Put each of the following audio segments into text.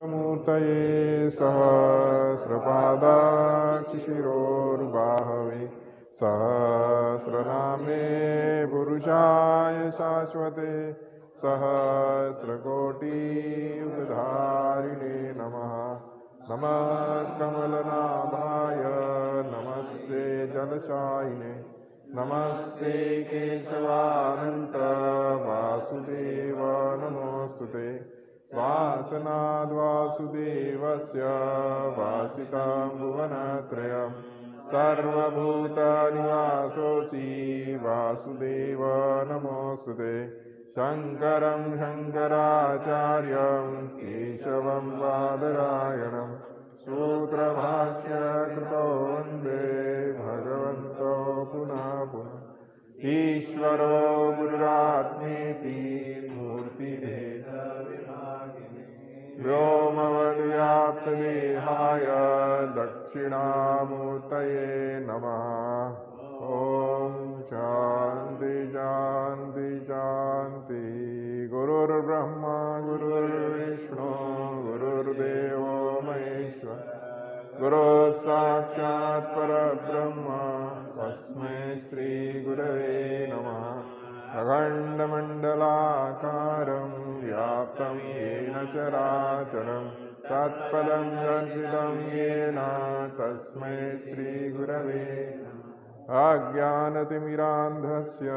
मूर्तये सहस्रपादाक्षिशिरोर्बाहवे सहस्रनामे पुरुषाय शाश्वते सहस्रकोटियुगधारिणे नमः। नमः कमलनाभाय नमस्ते जलशायिने नमस्ते केशवानन्त वासुदेव नमोऽस्तुते। वासनाद्वासुदेवस्य वासितं भुवनत्रयं सर्वभूतनिवासोऽसि वासुदेव नमोऽस्तुते। शङ्करं शङ्कराचार्यं केशवं बादरायणं सूत्रभाष्य कृतो वन्दे भगवन्तो पुनः पुनः। ईश्वरो गुरुरात्मेति मूर्तिभेदविभागिने व्योमवद्व्याप्तदेहाय दक्षिणामूर्तये नमः। ॐ शान्ति शान्ति शान्ति। गुरुर्ब्रह्मा गुरुर्विष्णु गुरुर्देवो महेश्वर गुरुः साक्षात् परब्रह्म तस्मै श्रीगुरवे नमः। अखण्डमण्डलाकारं व्याप्तं येन चराचरं तत्पदं दर्शितं येन तस्मै श्रीगुरवे अज्ञानतिमिरान्धस्य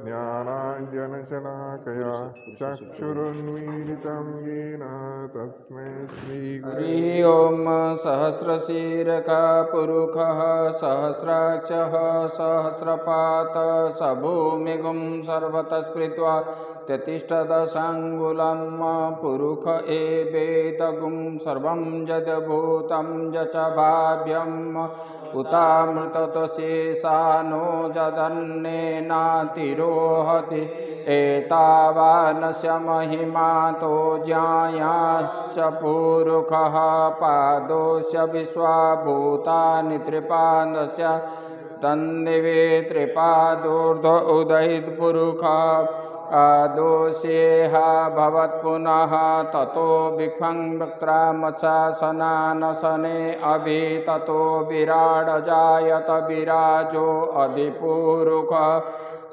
ज्ञानाञ्जनशलाकया चक्षुरुन्मीलितं येन तस्मै श्रीगुरवे ॐ सहस्रशीर्षः पुरुषः सहस्राक्षः सहस्रपात स भूमिगुं सर्वतः स्मृत्वा त्यतिष्ठदशाङ्गुलं पुरुष एवेदगुं सर्वं यद्भूतं यच्च भाव्यम् उतामृततशेषानो यदन्नेनातिरोहति एतावानस्य महिमातो ज्ञायाश्च पुरुषः पादोस्य विश्वाभूतानि त्रिपादस्य तन्निवे त्रिपादोर्ध उदयित्पुरुषः आदोषेह भवत्पुनः ततो विख्वं वक्त्रामचासनानसने अभि ततो विराड जायत विराजो अधिपुरुषः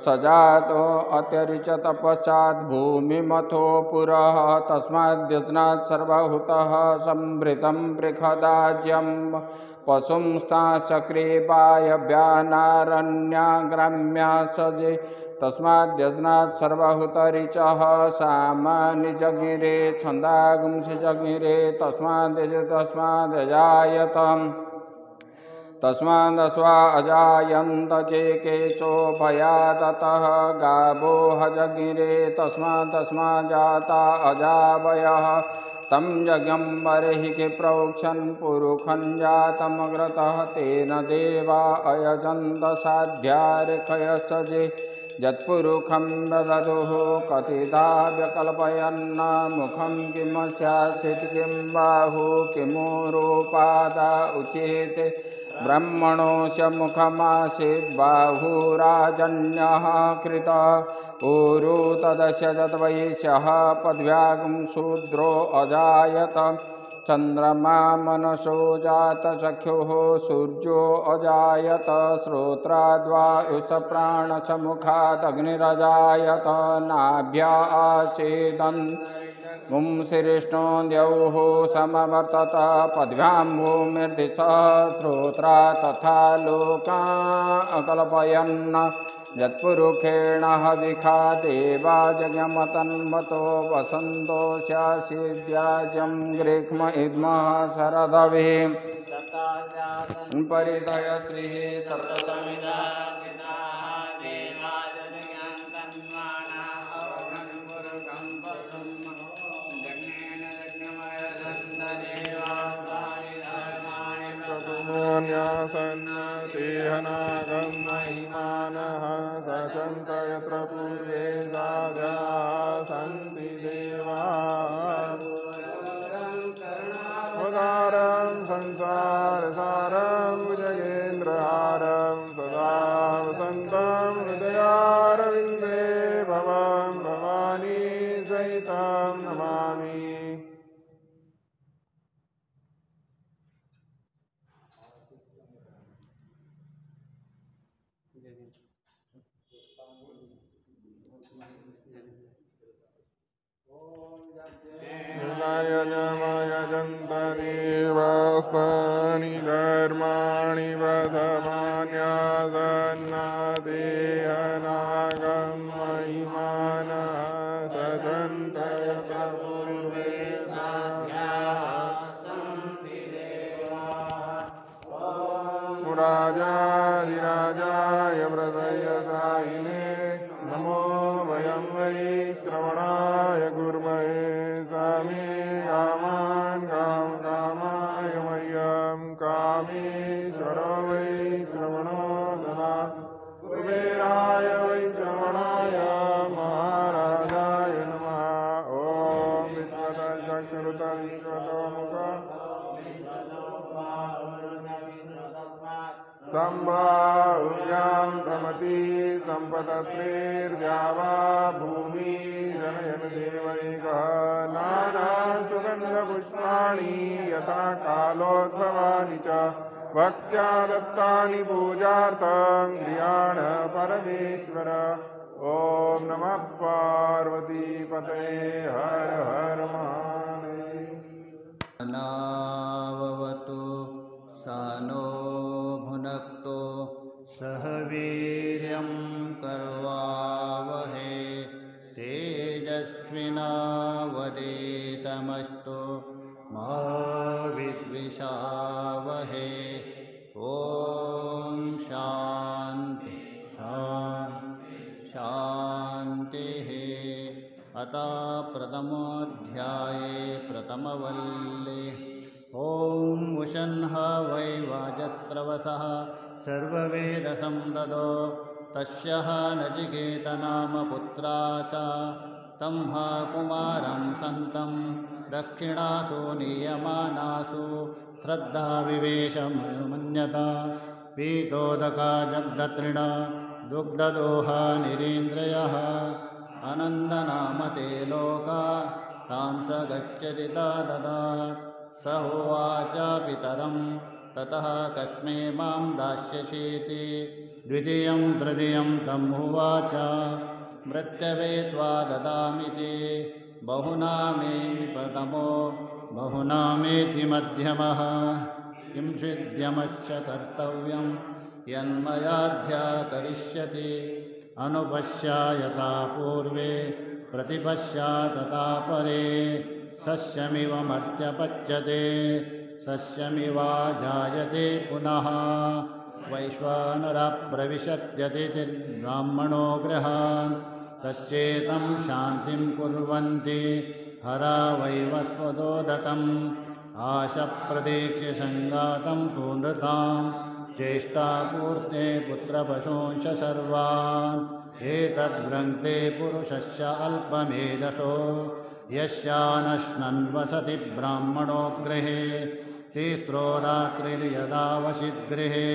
सजातो अत्यरिचत पश्चात् भूमिमथो पुरः तस्माद्यज्ञात् सर्वभूतः संवृतं बृहदाज्यं पशुंस्ताश्चक्रे वायव्यानारण्याग्राम्या सजे तस्माद्यज्ञात् सर्वभूतरिचः सामान्यजगिरे छन्दागुंसि जगिरे तस्मादजायतम् तस्मादस्वा अजायन्त जे केचोभयादतः गावो हजगिरे तस्माजाता अजावयः तं यज्ञं बर्हिः प्रोक्षन् पुरुषं जातमग्रतः तेन देवा अयजन्त साध्यार्षयश्च जे यत्पुरुषं ददुः कथिता व्यकल्पयन्न मुखं किमस्यासीत् किं बाहु किमुरुपादा उच्यते ब्रह्मणोऽस्य मुखमासीत् बाहुराजन्यः कृतः ऊरु तदस्य तद्वैश्यः पद्व्यागं शूद्रो अजायत चन्द्रमा मनसो जात चक्षुः सूर्यो अजायत श्रोत्राद्वायुष प्राणच मुखादग्निरजायत नाभ्या आसीदन् पुंसिरिष्णो द्यौः समवर्तत पद्भ्यां भूमिर्दिशः श्रोत्रा तथा लोका अकल्पयन् यत्पुरुषेण हविखा देवा जज्ञमतन्वतो वसन्तो स्यासीद्याजं ग्रीक्ष्म इद्मः शरदभिः परिधय श्रीः सप्तमिदा सन्नतेहनागं महिमानः सचन्त यत्र पूर्वे साधा सन्ति देवाः उदारं संसारसारं भुजगेन्द्रहारं सदा यजन्त देवास्तानि कर्माणि प्रथमान्यासन्नादेहनागं महिमानः सजन्त यत्र पूर्वे राजाधिराजाय प्रदयसायिने नमो वयं वै श्रवणाय कुर्महे स्वामी कामान् कामाय मह्यं कामेश्वरो वै श्रवणो ददातु कुबेराय वै श्रवणाय महाराजाय नमः ॐ विश्वतश्चक्षुरुतः विश्वतोमुखः सम्भाव्यां प्रमति सम्पदत्रेर्द्यावा भूमि जनयन देवैकः नानासुगन्धपुष्पाणि यथा कालोद्भवानि च भक्त्या दत्तानि पूजार्थं गृहाण परमेश्वर ॐ नमः पार्वतीपतये हर हर महादेव नाववतु सानो भुनक्तो सह वीर्यं करवावहे तेजस्विनावधीतमस्तु मा विद्विषावहे ॐ शान्ति शान्तिः अतः प्रथमोऽध्याये प्रथमवल्ले ॐ उशन्ह वै वाजस्रवसः सर्ववेदसंददो तस्यः नचिकेतनाम पुत्रासा तं हा कुमारं सन्तं दक्षिणासु नीयमानासु श्रद्धाविवेशमन्यता पीतोदका जग्दतृण दुग्धदोहा निरीन्द्रयः आनन्दनामते लोका तां स गच्छति ददात् स उवाच पितरं ततः कस्मै मां दास्यसीति द्वितीयं तृतीयं तम् उवाच मृत्यवे त्वा ददामिति बहुनामेति प्रथमो बहुनामेति मध्यमः किं सिद्ध्यमश्च कर्तव्यं यन्मयाध्या करिष्यति अनुपश्या यथा पूर्वे प्रतिपश्या तथा परे सस्यमिव मर्त्यपच्यते सस्यमिवा जायते पुनः वैश्वानरप्रविशत्यतिथिर्ब्राह्मणो गृहान् तस्येतं शान्तिं कुर्वन्ति हरा वैवस्वतोदकम् आशप्रतीक्ष्यसङ्गातं तु नृतां चेष्टापूर्ते पुत्रपशूंश सर्वान् एतद्भ्रङ्क्ते पुरुषस्य अल्पमेधसो यस्यानश्नन् वसति ब्राह्मणो गृहे तीस्रो रात्रिर्यदा वसित् गृहे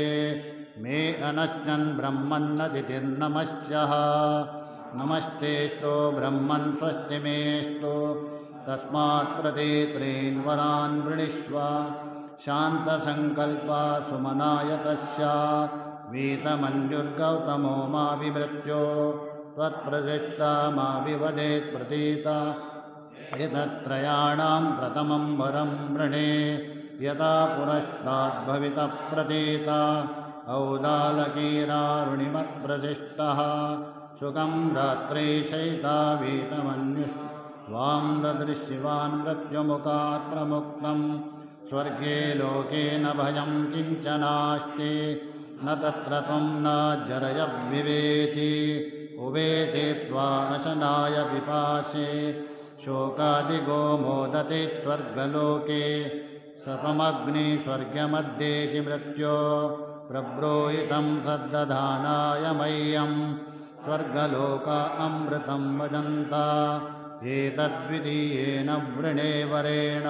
मे अनश्नन् ब्रह्मन्नतिथिर्नमस्यः नमस्तेऽस्तु ब्रह्मन् स्वस्ति मेऽस्तु तस्मात् प्रतीत्रीन् वरान् वृणीष्व शान्तसङ्कल्पा सुमनायतः स्यात् वीतमन्युर्गौतमो माभिमृत्यो त्वत्प्रतिष्ठा माभिवदेत् प्रतीता एतत्त्रयाणां प्रथमं वरं वृणे यदा पुरस्ताद्भवितः प्रतीता औदालकीरारुणिमत्प्रतिष्ठः सुखं रात्रे शयिता वीतमन्युस्त्वां ददृशिवान् मृत्युमुखात् प्रमुक्तं स्वर्गे लोके न भयं किञ्चनास्ति न तत्र त्वं न जरयविवेति उवेति त्वा अशनाय पिपासे शोकादिगो मोदते स्वर्गलोके सतमग्निस्वर्गमध्येषि मृत्यो प्रब्रूहितं तद्दधानाय मह्यं स्वर्गलोका अमृतं वजन्ता एतद्विधीयेन वृणे वरेण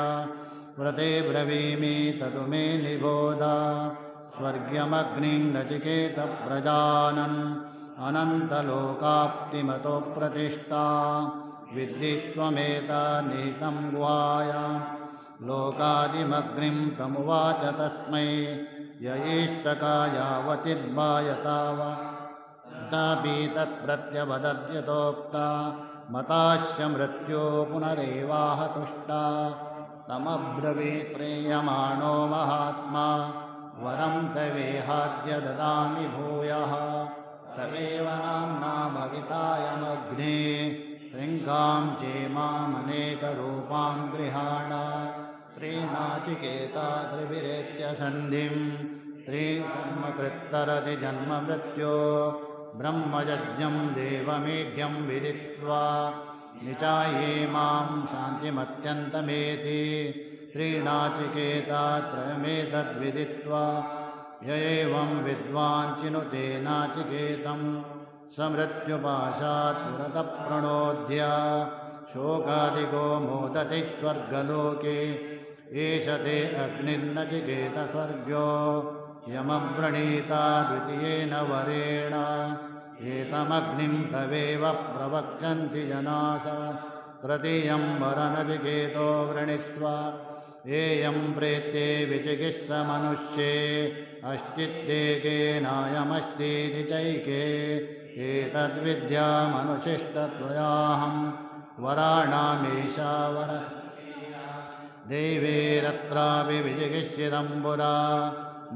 व्रते ब्रवीमि ततु मे निबोध स्वर्ग्यमग्निं नचिकेतप्रजानन् अनन्तलोकाप्तिमतो प्रतिष्ठा विद्धि त्वमेतानीतं गुहायां लोकादिमग्निं तमुवाच तस्मै य इष्टकायावतिर्भायताव नष्टापि तत्प्रत्यवदद्यतोक्ता मताश्च मृत्यो पुनरेवाह तुष्टा तमब्रवीत् प्रेयमाणो महात्मा वरं तवेहाद्य ददामि भूयः तवेव नाम्ना भवितायमग्ने शृङ्गां चेमामनेकरूपां गृहाण त्रीनाचिकेता त्रिभिरेत्य सन्धिं त्रिकर्मकृत्तरति जन्ममृत्यो ब्रह्मयज्ञं देवमेढ्यं विदित्वा निचाये मां शान्तिमत्यन्तमेति त्रीनाचिकेता त्रयमेतद्विदित्वा य एवं विद्वान् चिनुते नाचिकेतं समृत्युपाशात् पुरतः प्रणोद्य शोकादिको मोदति स्वर्गलोके एष ते अग्निर्नचिकेतस्वर्ग्यो यमव्रणीता द्वितीयेन वरेण एतमग्निं तवेव प्रवक्षन्ति जनास तृतीयं वरनचिकेतो वृणीष्व एयं प्रेत्ये विचिकित्समनुष्ये अश्चित्तेकेनायमस्तीति चैके एतद्विद्यामनुशिष्टत्वयाहं वराणामेषा वर देवेरत्रापि विचिकित्सितं पुरा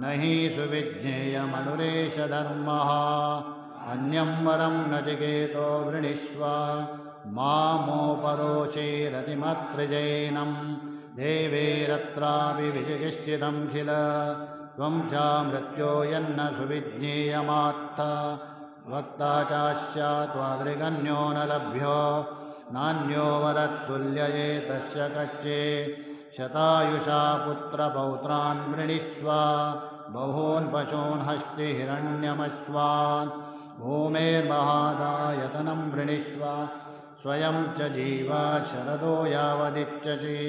न हि सुविज्ञेयमनुरेष धर्मः अन्यं वरं नचिकेतो वृणीष्व मामोपरोचेरतिमत्रिजैनं देवेरत्रापि विचिकित्सितं किल त्वं च मृत्यो यन्न सुविज्ञेयमात्थ वक्ता चास्यात्वादृगन्यो न लभ्यो नान्यो वरत्तुल्यये तस्य कश्चे शतायुषा पुत्रपौत्रान् वृणीष्व बहून् पशून् हस्तिहिरण्यमश्वान् भूमेर्महादायतनं वृणीष्व स्वयं च जीवा शरदो यावदिच्छसि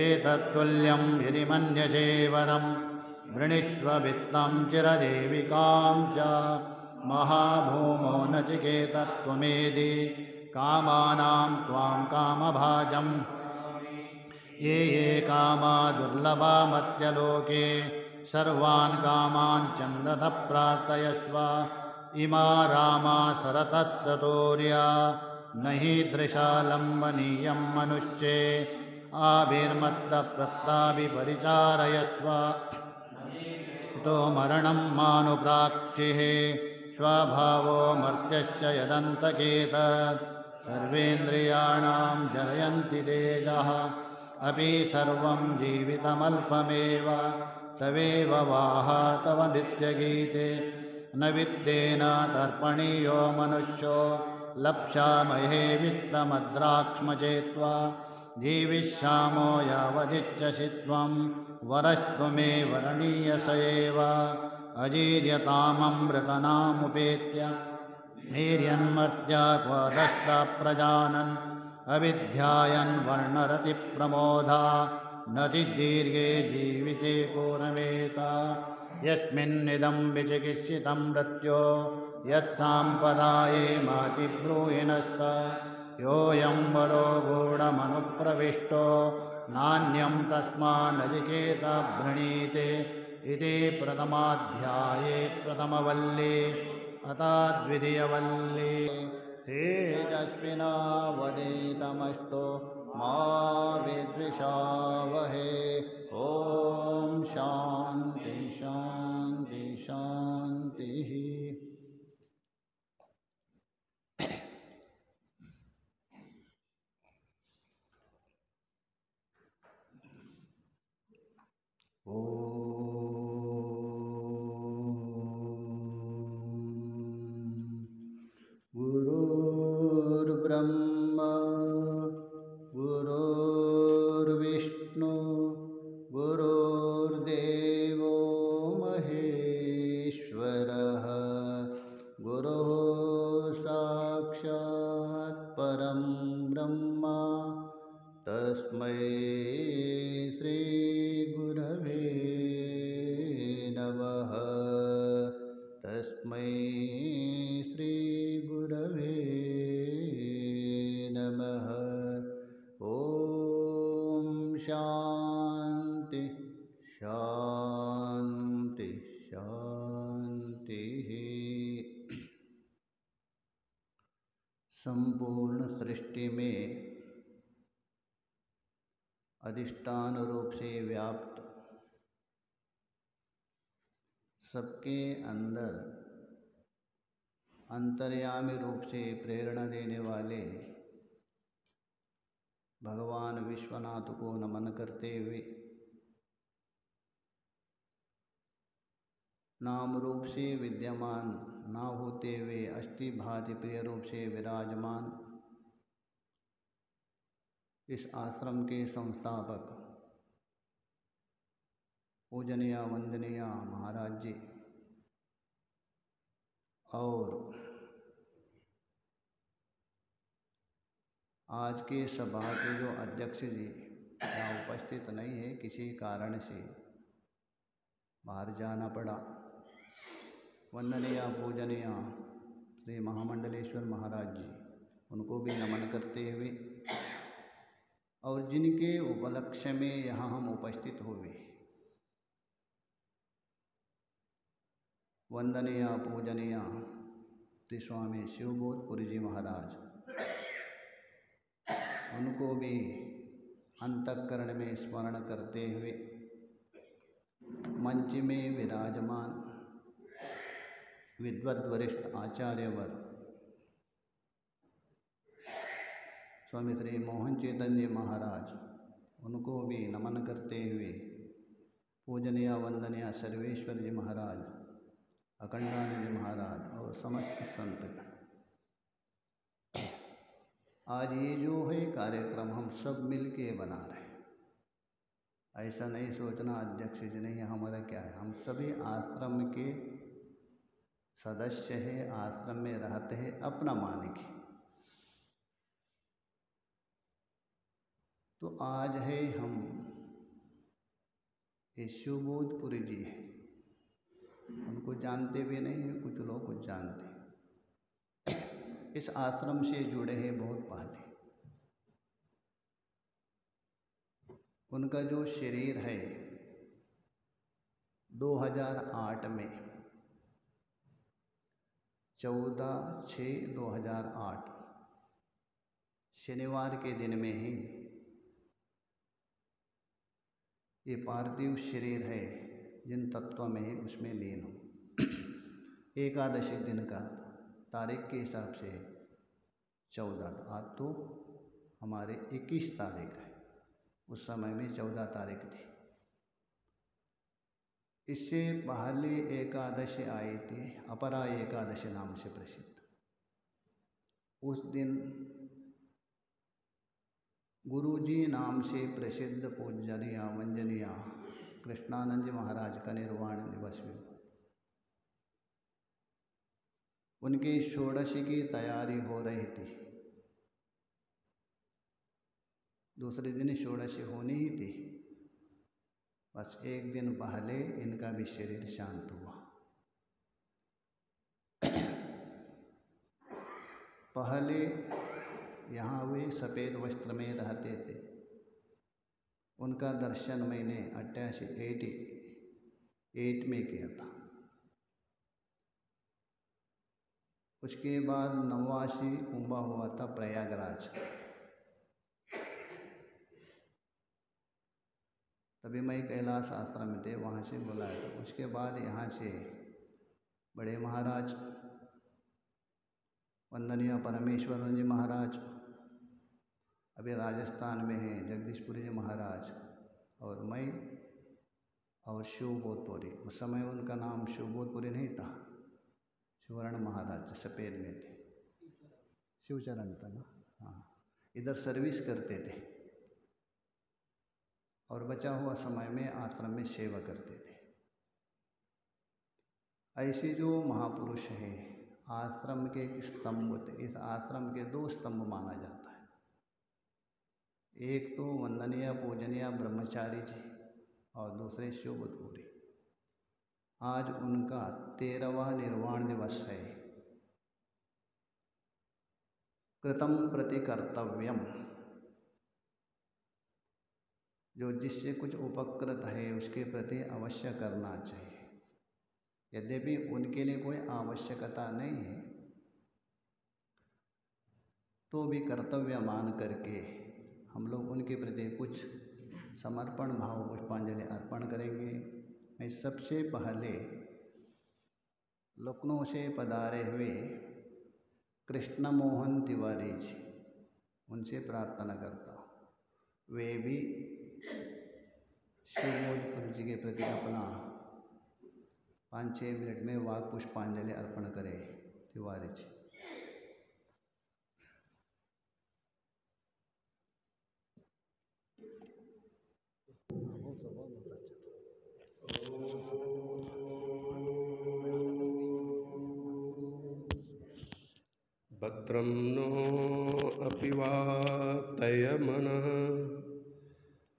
एतत्तुल्यं यदि मन्यसे वरं वृणीष्व वित्तं चिरदेविकां च महाभूमो नचिकेतत्वमेदि कामानां त्वां कामभाजं ये ये कामा दुर्लभा मत्यलोके सर्वान् कामान् चन्दतः प्रार्थयस्व इमा रामा सरतः सतोर्या न हि दृशा लम्बनीयं मनुष्ये आभिर्मत्तप्रत्ताभिपरिचारयस्व तो मरणं मानुप्राक्षिः स्वभावो मर्त्यस्य यदन्तकेतत् सर्वेन्द्रियाणां जरयन्ति तेजः अपि सर्वं जीवितमल्पमेव तवेव वाह तव नित्यगीते न वित्तेन तर्पणीयो मनुष्यो लप्स्यामहे वित्तमद्राक्ष्मचेत्वा जीविष्यामो यावदिच्छसि त्वं वरस्त्वमे वरणीयस एव अजीर्यताममृतनामुपेत्य वीर्यन्मर्त्या क्वदष्टप्रजानन् अविद्यायन् वर्णरतिप्रमोदा नतिदीर्घे जीविते को रमेत यस्मिन्निदं विचिकित्सितं मृत्यो यत्साम्पदाये माति ब्रूहिणस्त योऽयं वरो गूढमनुप्रविष्टो नान्यं तस्मान्नचिकेता वृणीते इति प्रथमाध्याये प्रथमवल्ली अथा द्वितीयवल्ली तेजस्विनावदीतमस्तु मा विद्विषावहे ॐ शान्ति शान्ति शान्तिः। गुरुर्ब्रह्मा गुरुर्विष्णु गुरुर्देवो महेश्वरः गुरुः साक्षात् परं ब्रह्म तस्मै श्री गुरवे नमः तस्मै श्री गुरवे नमः। ॐ शान्ति शान्ति शान्तिः। संपूर्ण सृष्टि में अधिष्ठान रूप से व्याप्त, सबके अंदर अंतर्यामी रूप से प्रेरणा देने वाले भगवान विश्वनाथ को नमन करते हुए, नाम रूप से विद्यमान ना होते हुए अस्थि भाति प्रिय रूप से विराजमान इस आश्रम के संस्थापक पूजनीय वंदनीय महाराज जी और आज के सभा के जो अध्यक्ष जी यहाँ उपस्थित नहीं है, किसी कारण से बाहर जाना पड़ा, वंदनीय पूजनीय श्री महामंडलेश्वर महाराज जी, उनको भी नमन करते हुए और जिनके उपलक्ष्य में यहाँ हम उपस्थित हुए, वंदनीय पूजनीय श्री स्वामी शिवबोधपुरी जी महाराज, उनको भी अंतःकरण में स्मरण करते हुए मंच में विराजमान विद्वद् वरिष्ठ आचार्यवर स्वामी श्री मोहन चेतन जी महाराज, उनको भी नमन करते हुए पूजनीय वंदनीय सर्वेश्वर जी महाराज, अखंडानंद जी महाराज और समस्त संत, आज ये जो है कार्यक्रम हम सब मिल के बना रहे हैं। ऐसा नहीं सोचना अध्यक्ष जी नहीं हमारा क्या है, हम सभी आश्रम के सदस्य हैं, आश्रम में रहते हैं, अपना मालिक है। तो आज है हम ये शिवबोधपुरी जी हैं, उनको जानते भी नहीं हैं, कुछ लोग कुछ जानते हैं। इस आश्रम से जुड़े हैं बहुत पहले। उनका जो शरीर है 2008 में 14/6/2008 शनिवार के दिन में ही ये पार्थिव शरीर है जिन तत्व में है उसमें लीन हो। एकादशी दिन का तारीख के हिसाब से 14, आज तो हमारे 21 तारीख है, उस समय में 14 तारीख थी। इससे पहले एकादशी आई थी, अपरा एकादशी नाम से प्रसिद्ध। उस दिन गुरुजी नाम से प्रसिद्ध पूजनीय वंदनीय कृष्णानंद जी महाराज का निर्वाण दिवस भी हुआ। उनकी षोडशी की तैयारी हो रही थी, दूसरे दिन षोडशी होनी ही थी, बस एक दिन पहले इनका भी शरीर शांत हुआ। पहले यहाँ वे सफ़ेद वस्त्र में रहते थे, उनका दर्शन मैंने 88 में किया था। उसके बाद 89 कुंभ हुआ था प्रयागराज, तभी मैं कैलाश आश्रम में थे, वहाँ से बुलाया था। उसके बाद यहाँ से बड़े महाराज वंदनीय परमेश्वर जी महाराज, अभी राजस्थान में हैं जगदीशपुरी जी महाराज, और मैं और शिवबोधपुरी, उस समय उनका नाम शिवबोधपुरी नहीं था, शिवरण महाराज सफ़ेद में थे, शिवचरण था ना, हाँ, इधर सर्विस करते थे और बचा हुआ समय में आश्रम में सेवा करते थे। ऐसे जो महापुरुष हैं, आश्रम के एक स्तंभ थे। इस आश्रम के 2 स्तंभ माना जाता है, एक तो वंदनीय पूजनीय ब्रह्मचारी जी और दूसरे शिवबोधपुरी। आज उनका 13वां निर्वाण दिवस है। कृतं प्रति कर्तव्यम, जो जिससे कुछ उपकृत है उसके प्रति अवश्य करना चाहिए। यद्यपि उनके लिए कोई आवश्यकता नहीं है, तो भी कर्तव्य मान करके हम लोग उनके प्रति कुछ समर्पण भाव पुष्पांजलि अर्पण करेंगे। मैं सबसे पहले लखनऊ से पधारे हुए कृष्ण मोहन तिवारी जी, उनसे प्रार्थना करता हूँ वे भी शिवमोदपुर जी के प्रति अपना 5-6 मिनट में वाक पुष्पांजलि अर्पण करें। तिवारी जी। भद्रं नो अपि वातयमनः।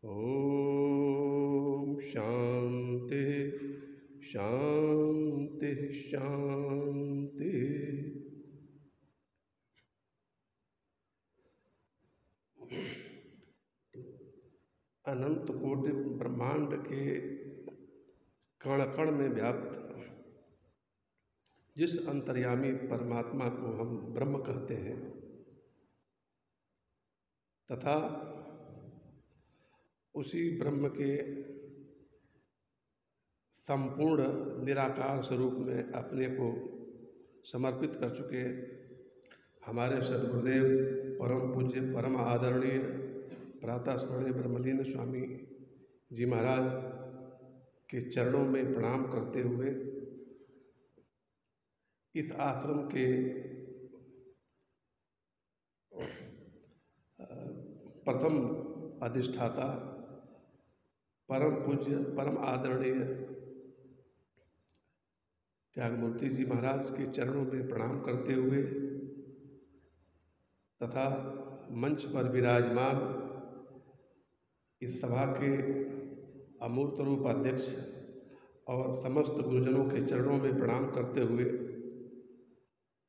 ॐ शान्ति शान्ति शान्ति। अनंत कोटि ब्रह्मांड के कण कण में व्याप्त जिस अंतर्यामी परमात्मा को हम ब्रह्म कहते हैं तथा उसी ब्रह्म के संपूर्ण निराकार स्वरूप में अपने को समर्पित कर चुके हमारे सद्गुरुदेव परम पूज्य परम आदरणीय प्रातः स्मरणीय ब्रह्मलीन स्वामी जी महाराज के चरणों में प्रणाम करते हुए इस आश्रम के प्रथम अधिष्ठाता परम पूज्य परम आदरणीय त्यागमूर्ति जी महाराज के चरणों में प्रणाम करते हुए तथा मंच पर विराजमान इस सभा के अमूर्त रूप अध्यक्ष और समस्त गुरुजनों के चरणों में प्रणाम करते हुए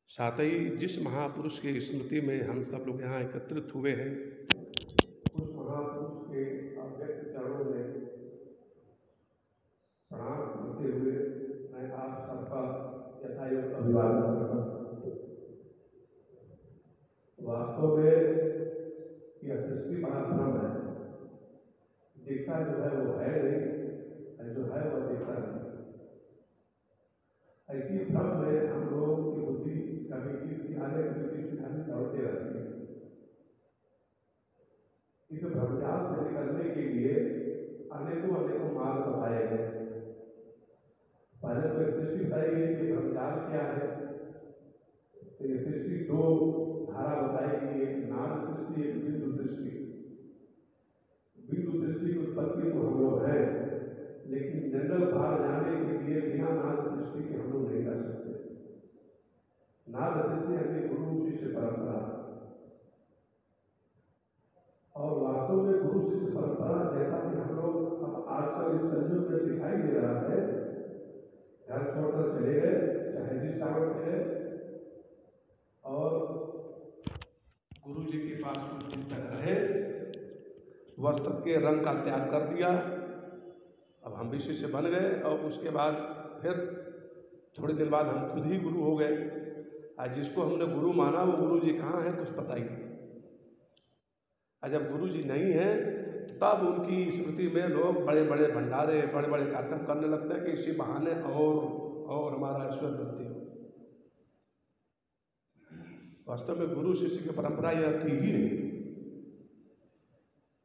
साथ ही जिस महापुरुष की स्मृति में हम सब लोग यहाँ एकत्रित हुए हैं उस महापुरुष के अव्यक्त चरणों में प्रणाम करते हुए मैं आप सबका यथायोग्य अभिवादन करता हूँ। वास्तव में यह सृष्टि महाभ्रम है, दिखता जो है वो है नहीं, जो है वह दिखता नहीं। ऐसी भ्रम में हम लोगों की बुद्धि कभी किस किनारे कभी किस किनारे दौड़ते रहती है। इस भ्रमजाल से निकलने के लिए अनेकों मार्ग बताए गए। पहले तो सृष्टि बताई गई कि भ्रमजाल क्या है, तो ये सृष्टि 2 धारा बताई गई, एक नाद सृष्टि एक बिंदु सृष्टि। बिंदु सृष्टि की उत्पत्ति तो हम लोग है, लेकिन जंगल बाहर जाने के लिए बिना नाद सृष्टि के हम लोग नहीं कर सकते। नाद सृष्टि अपनी गुरु शिष्य परंपरा, और वास्तव में गुरु शिष्य परंपरा जैसा कि हम लोग अब आजकल इस कलयुग में दिखाई दे रहा है, घर छोड़कर चले गए चाहे जिस कारण से है, और गुरु जी के पास कुछ दिन तक रहे, वस्त्र के रंग का त्याग कर दिया, अब हम भी शिष्य बन गए, और उसके बाद फिर थोड़े दिन बाद हम खुद ही गुरु हो गए। आज जिसको हमने गुरु माना वो गुरु जी कहाँ हैं कुछ पता ही नहीं। आज जब गुरु जी नहीं हैं तो तब उनकी स्मृति में लोग बड़े बड़े भंडारे बड़े बड़े कार्यक्रम करने लगते हैं कि इसी बहाने और हमारा ईश्वर वृद्धि हो। वास्तव में गुरु शिष्य की परंपरा यह थी ही नहीं।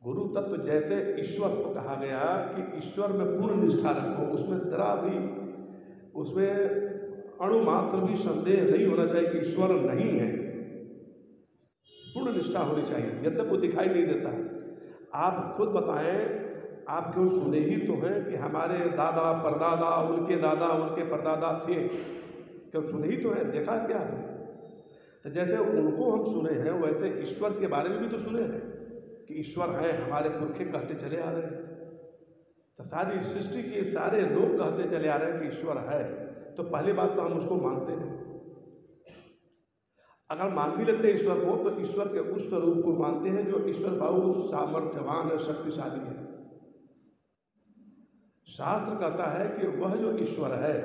गुरु तत्व जैसे ईश्वर को कहा गया कि ईश्वर में पूर्ण निष्ठा रखो, उसमें जरा भी उसमें अणु मात्र भी संदेह नहीं होना चाहिए कि ईश्वर नहीं है, पूर्ण निष्ठा होनी चाहिए, यद्यपि वो दिखाई नहीं देता। आप खुद बताएं, आप क्यों सुने ही तो हैं कि हमारे दादा परदादा उनके दादा उनके परदादा थे, क्यों सुने ही तो हैं, देखा क्या आपने? तो जैसे उनको हम सुने हैं वैसे ईश्वर के बारे में भी तो सुने हैं कि ईश्वर है, हमारे पुरखे कहते चले आ रहे हैं। तो सारी सृष्टि के सारे लोग कहते चले आ रहे हैं कि ईश्वर है, तो पहली बात तो हम उसको मानते नहीं। अगर मान भी लेते हैं ईश्वर को, तो ईश्वर के उस स्वरूप को मानते हैं जो ईश्वर बहुत सामर्थ्यवान है, शक्तिशाली है। शास्त्र कहता है कि वह जो ईश्वर है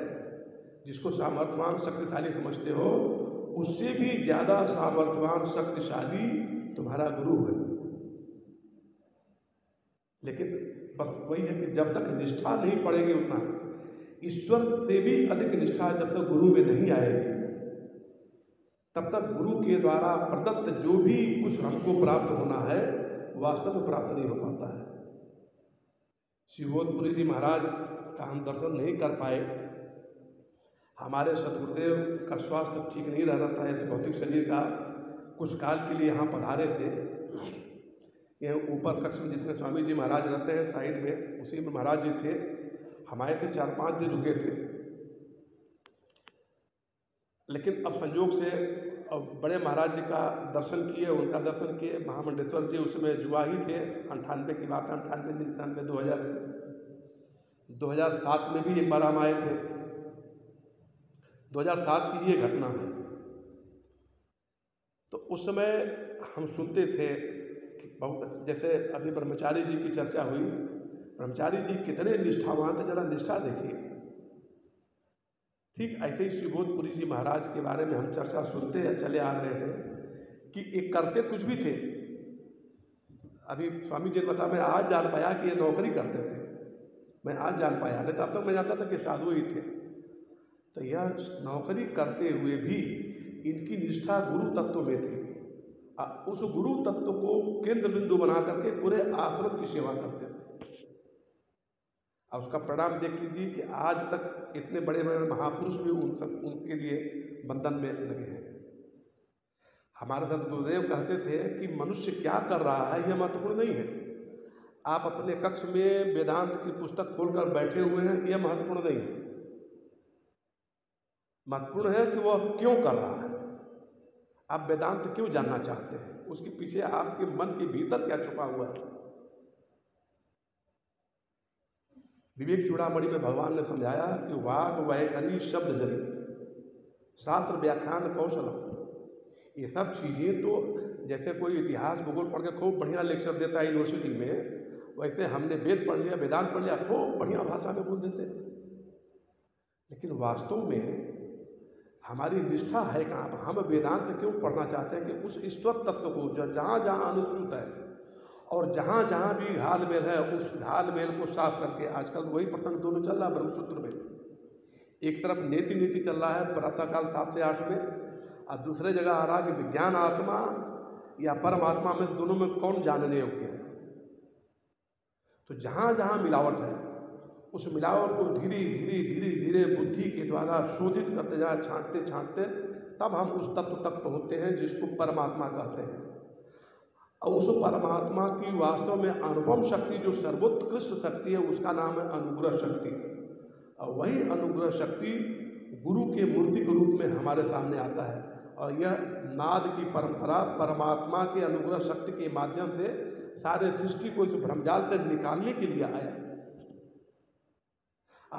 जिसको सामर्थ्यवान शक्तिशाली समझते हो, उससे भी ज़्यादा सामर्थ्यवान शक्तिशाली तुम्हारा गुरु है। लेकिन बस वही है कि जब तक निष्ठा नहीं पड़ेगी उतना, ईश्वर से भी अधिक निष्ठा जब तक गुरु में नहीं आएगी, तब तक गुरु के द्वारा प्रदत्त जो भी कुछ हमको प्राप्त होना है वास्तव में प्राप्त नहीं हो पाता है। शिवोधपुरी जी महाराज का हम दर्शन नहीं कर पाए। हमारे सदगुरुदेव का स्वास्थ्य ठीक नहीं रह रहा था, इस भौतिक शरीर का, कुछ काल के लिए यहाँ पधारे थे। यह ऊपर कक्ष में जिसमें स्वामी जी महाराज रहते हैं साइड में, उसी में महाराज जी थे। हम आए थे, 4-5 दिन रुके थे। लेकिन अब संयोग से बड़े महाराज जी का दर्शन किए, उनका दर्शन किए। महामंडेश्वर जी उसमें जुआ ही थे, 98 की बात है, 98, 99, 2000 2007 में भी एक बार हम आए थे। 2007 की ये घटना है। तो उस समय हम सुनते थे कि बहुत, जैसे अभी ब्रह्मचारी जी की चर्चा हुई, ब्रह्मचारी जी कितने निष्ठावान थे, जरा निष्ठा देखिए। ठीक ऐसे ही शिवोधपुरी जी महाराज के बारे में हम चर्चा सुनते चले आ रहे हैं कि एक करते कुछ भी थे। अभी स्वामी जी ने बताया, मैं आज जान पाया कि ये नौकरी करते थे। मैं आज जान पाया, नहीं तो अब तक मैं जानता था कि साधु ही थे। तो यह नौकरी करते हुए भी इनकी निष्ठा गुरु तत्व में थी। उस गुरु तत्व को केंद्र बिंदु बना करके पूरे आश्रम की सेवा करते थे। और उसका परिणाम देख लीजिए कि आज तक इतने बड़े बड़े महापुरुष भी उनके लिए बंधन में लगे हैं। हमारे साथ गुरुदेव कहते थे कि मनुष्य क्या कर रहा है यह महत्वपूर्ण नहीं है। आप अपने कक्ष में वेदांत की पुस्तक खोलकर बैठे हुए हैं, यह महत्वपूर्ण नहीं है। महत्वपूर्ण है कि वह क्यों कर रहा है, आप वेदांत क्यों जानना चाहते हैं, उसके पीछे आपके मन के भीतर क्या छुपा हुआ है। विवेक चूड़ामणि में भगवान ने समझाया कि वाग वैखरी शब्द जरी शास्त्र व्याख्यान कौशलम, ये सब चीज़ें तो जैसे कोई इतिहास भूगोल पढ़ के खूब बढ़िया लेक्चर देता है यूनिवर्सिटी में, वैसे हमने वेद पढ़ लिया, वेदांत पढ़ लिया, खूब बढ़िया भाषा में बोल देते हैं। लेकिन वास्तव में हमारी निष्ठा है कहाँ। हम वेदांत क्यों पढ़ना चाहते हैं कि उस ईश्वर तत्व को जो जहाँ जहाँ अनुच्युत है और जहाँ जहाँ भी घाल मेल है, उस घाल मेल को साफ करके, आजकल वही प्रसंग दोनों चल रहा है ब्रह्मसूत्र में। एक तरफ नीति चल रहा है प्रातःकाल 7 से 8 में, और दूसरे जगह आ रहा है कि विज्ञान आत्मा या परमात्मा में से दोनों में कौन जानने योग्य है। तो जहाँ जहाँ मिलावट है, उस मिलावट को धीरे धीरे बुद्धि के द्वारा शोधित करते जाए, छांटते, तब हम उस तत्व तक पहुँचते हैं जिसको परमात्मा कहते हैं। और उस परमात्मा की वास्तव में अनुपम शक्ति, जो सर्वोत्कृष्ट शक्ति है, उसका नाम है अनुग्रह शक्ति। और वही अनुग्रह शक्ति गुरु के मूर्ति के रूप में हमारे सामने आता है। और यह नाद की परंपरा परमात्मा के अनुग्रह शक्ति के माध्यम से सारे सृष्टि को इस भ्रमजाल से निकालने के लिए आया।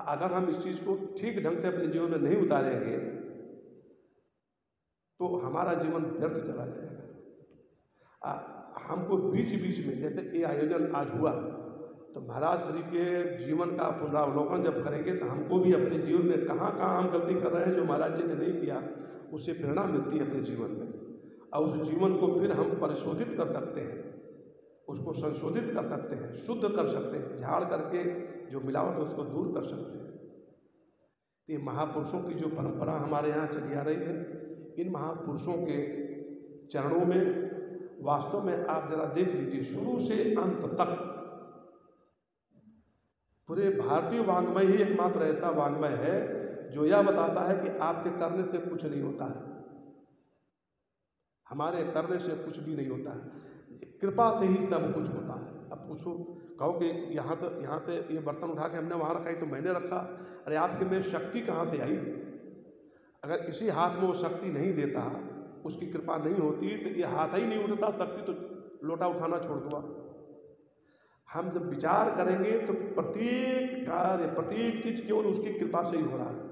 अगर हम इस चीज़ को ठीक ढंग से अपने जीवन में नहीं उतारेंगे तो हमारा जीवन व्यर्थ चला जाएगा। हमको बीच बीच में, जैसे ये आयोजन आज हुआ, तो महाराज श्री के जीवन का पुनरावलोकन जब करेंगे तो हमको भी अपने जीवन में कहाँ हम गलती कर रहे हैं जो महाराज जी ने नहीं किया, उससे प्रेरणा मिलती है अपने जीवन में। और उस जीवन को फिर हम परिशोधित कर सकते हैं, उसको संशोधित कर सकते हैं, शुद्ध कर सकते हैं, झाड़ करके जो मिलावट है उसको दूर कर सकते हैं। तो ये महापुरुषों की जो परंपरा हमारे यहाँ चली आ रही है, इन महापुरुषों के चरणों में वास्तव में आप जरा देख लीजिए, शुरू से अंत तक पूरे भारतीय वाङ्मय ही एकमात्र ऐसा वाङ्मय है जो यह बताता है कि आपके करने से कुछ नहीं होता है, हमारे करने से कुछ भी नहीं होता है, कृपा से ही सब कुछ होता है। अब पूछो, कहो कि यहाँ से ये बर्तन उठा के हमने वहाँ रखा ही तो मैंने रखा, अरे आपके में शक्ति कहाँ से आई है? अगर इसी हाथ में वो शक्ति नहीं देता, उसकी कृपा नहीं होती, तो ये हाथ ही नहीं उठता, शक्ति तो लोटा उठाना छोड़ दो। हम जब विचार करेंगे तो प्रत्येक कार्य, प्रत्येक चीज केवल उसकी कृपा से ही हो रहा है।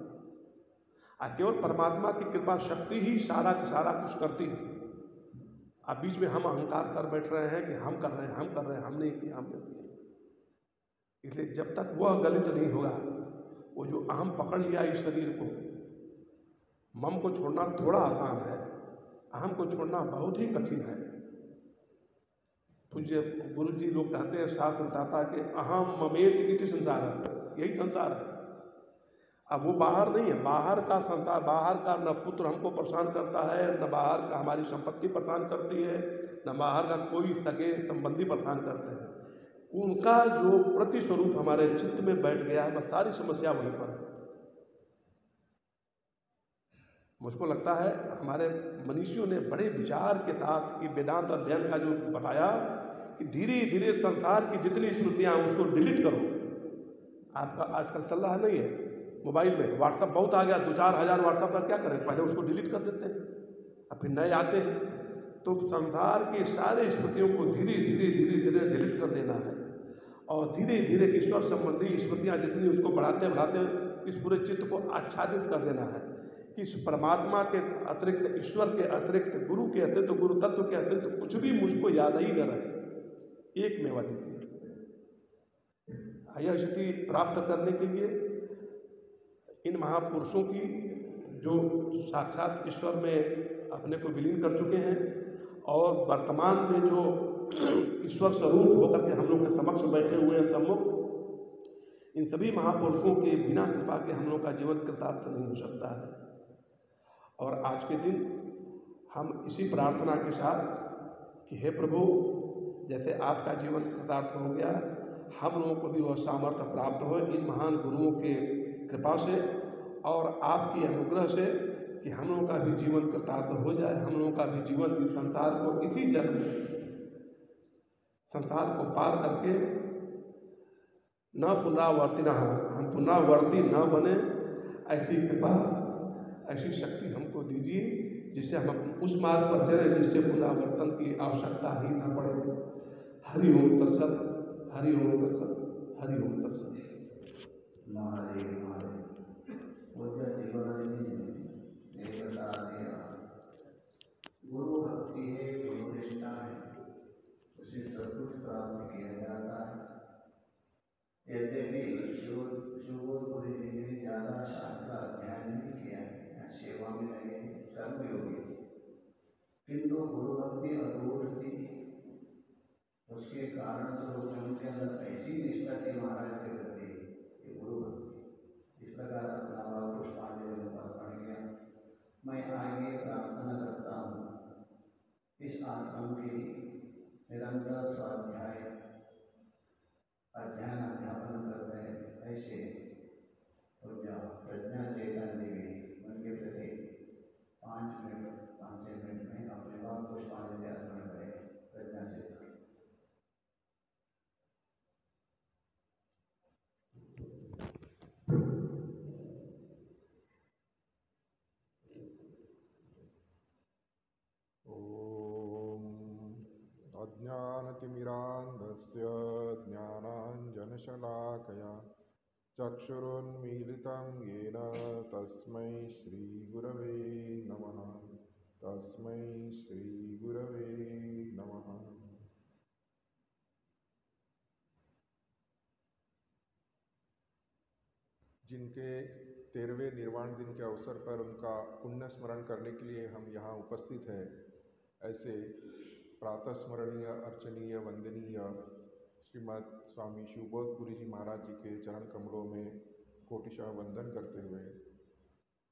केवल परमात्मा की कृपा शक्ति ही सारा का सारा कुछ करती है। अब बीच में हम अहंकार कर बैठ रहे हैं कि हम कर रहे हैं, हमने किया। इसलिए जब तक वह गलित नहीं होगा, वो जो अहम पकड़ लिया इस शरीर को, मम को छोड़ना थोड़ा आसान है, अहम को छोड़ना बहुत ही कठिन है। पूज्य गुरु जी लोग कहते हैं, शास्त्र बताता है कि अहम ममेत इति संसार, यही संसार है। अब वो बाहर नहीं है, बाहर का संसार, बाहर का न पुत्र हमको परेशान करता है, न बाहर का हमारी संपत्ति परेशान करती है, न बाहर का कोई सगे संबंधी परेशान करते हैं। उनका जो प्रतिस्वरूप हमारे चित्त में बैठ गया है, बस सारी समस्या वहीं पर है। मुझको लगता है हमारे मनीषियों ने बड़े विचार के साथ ये वेदांत अध्ययन का जो बताया कि धीरे धीरे संसार की जितनी स्मृतियाँ उसको डिलीट करो। आपका आजकल चल रहा नहीं है, मोबाइल में व्हाट्सअप बहुत आ गया, 2-4 हज़ार व्हाट्सअप पर क्या करें, पहले उसको डिलीट कर देते हैं, अब फिर नए आते हैं। तो संसार की सारी स्मृतियों को धीरे धीरे धीरे धीरे डिलीट कर देना है और धीरे धीरे ईश्वर संबंधी स्मृतियाँ जितनी उसको बढ़ाते बढ़ाते इस पूरे चित्त को आच्छादित कर देना है कि इस परमात्मा के अतिरिक्त, ईश्वर के अतिरिक्त, गुरु के अतिरिक्त, गुरु तत्व के अतिरिक्त कुछ भी मुझको याद ही न रहे, एक मेवा दीजिए। यह स्थिति प्राप्त करने के लिए इन महापुरुषों की जो साक्षात ईश्वर में अपने को विलीन कर चुके हैं और वर्तमान में जो ईश्वर स्वरूप होकर के हम लोग के समक्ष बैठे हुए हैं सम्मुख, इन सभी महापुरुषों के बिना कृपा के हम लोग का जीवन कृतार्थ नहीं हो सकता है। और आज के दिन हम इसी प्रार्थना के साथ कि हे प्रभु, जैसे आपका जीवन कृतार्थ हो गया, हम लोगों को भी वह सामर्थ्य प्राप्त हो इन महान गुरुओं के कृपा से और आपकी अनुग्रह से कि हम लोगों का भी जीवन कृतार्थ हो जाए, हम लोगों का भी जीवन इस संसार को, इसी जन्म में संसार को पार करके न पुनरावर्तिनः, हम पुनरावर्ती न बने, ऐसी कृपा, ऐसी शक्ति हमको दीजिए जिससे हम उस मार्ग पर चलें जिससे पुनरावर्तन की आवश्यकता ही न पड़े। हरि ओम तत्सत, हरि ओम तत्सत, हरि ओम तत्सत। गुरु भक्ति है, गुरु निष्ठा है, उसे सब कुछ प्राप्त किया जाता है। यद्यपि सुबोध गुरु जी ने ज़्यादा शास्त्र अध्ययन नहीं किया है, सेवा में लगे, कर्मयोगी थे, किंतु गुरु भक्ति अटूट थी। उसके कारण स्वरूप उनके अंदर ऐसी निष्ठा थी महाराज के प्रति कि गुरु भक्ति। इस प्रकार अपना भाव पुष्पांजलि में अर्पण किया। मैं आगे प्रार्थना करता हूँ इस आश्रम की निरंतर स्वाध्याय, अध्ययन, अध्यापन कर रहे ऐसे प्रज्ञा चेतन देवी, उनके प्रति 5 मिनट 5 मिनट में अपने बात पुष्पांजलि अर्पण करें। प्रज्ञा चेतन। अज्ञानतिमिरान्धस्य ज्ञानाञ्जनशलाकया चक्षुरुन्मीलितं येन तस्मै श्रीगुरवे नमः, तस्मै श्रीगुरवे नमः। जिनके 13वें निर्वाण दिन के अवसर पर उनका पुण्य स्मरण करने के लिए हम यहाँ उपस्थित हैं, ऐसे प्रातः स्मरणीय, अर्चनीय, वंदनीय श्रीमद् स्वामी शिवबोध गुरु जी महाराज जी के चरण कमलों में कोटिशः वंदन करते हुए,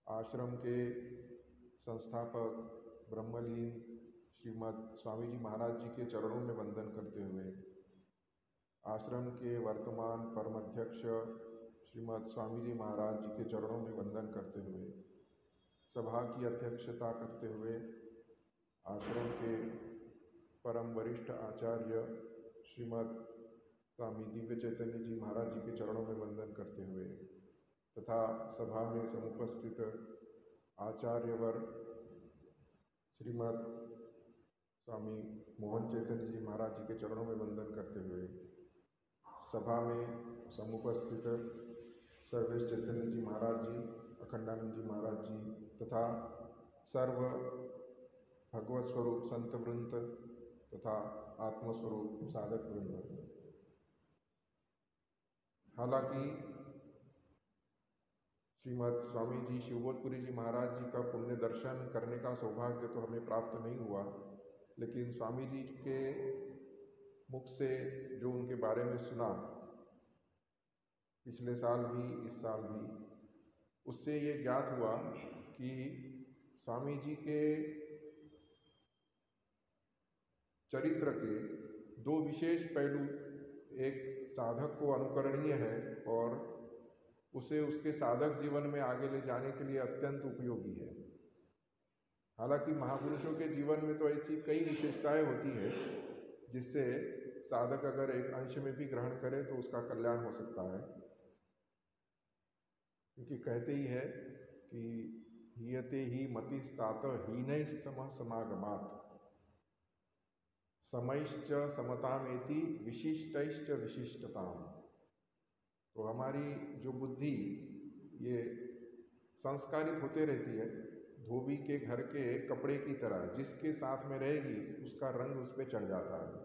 आश्रम के संस्थापक ब्रह्मलीन श्रीमद् स्वामी जी महाराज जी के चरणों में वंदन करते हुए, आश्रम के वर्तमान परम अध्यक्ष श्रीमद् स्वामी जी महाराज जी के चरणों में वंदन करते हुए, सभा की अध्यक्षता करते हुए आश्रम के परम वरिष्ठ आचार्य श्रीमद् स्वामी दिव्य चैतन्य जी महाराज जी के चरणों में वंदन करते हुए तथा सभा में समुपस्थित आचार्यवर श्रीमद् स्वामी मोहन चैतन्य जी महाराज जी के चरणों में वंदन करते हुए, सभा में समुपस्थित सर्वेश चैतन्य जी महाराज जी, अखंडानंद जी महाराज जी तथा सर्व भगवत स्वरूप संत वृंद तथा आत्मस्वरूप साधक वृंद। हालांकि श्रीमद् स्वामी जी शिवबोधपुरी जी महाराज जी का पुण्य दर्शन करने का सौभाग्य तो हमें प्राप्त नहीं हुआ, लेकिन स्वामी जी के मुख से जो उनके बारे में सुना पिछले साल भी इस साल भी, उससे ये ज्ञात हुआ कि स्वामी जी के चरित्र के दो विशेष पहलू, एक साधक को अनुकरणीय है और उसे उसके साधक जीवन में आगे ले जाने के लिए अत्यंत उपयोगी है। हालांकि महापुरुषों के जीवन में तो ऐसी कई विशेषताएं होती है जिससे साधक अगर एक अंश में भी ग्रहण करे तो उसका कल्याण हो सकता है, क्योंकि कहते ही है कि हीयते ही मतिस्तात हीनैः समः समागमात् समैश्च समतामेति विशिष्टैश्च विशिष्टताम्। तो हमारी जो बुद्धि ये संस्कारित होते रहती है, धोबी के घर के कपड़े की तरह, जिसके साथ में रहेगी उसका रंग उस पर चढ़ जाता है।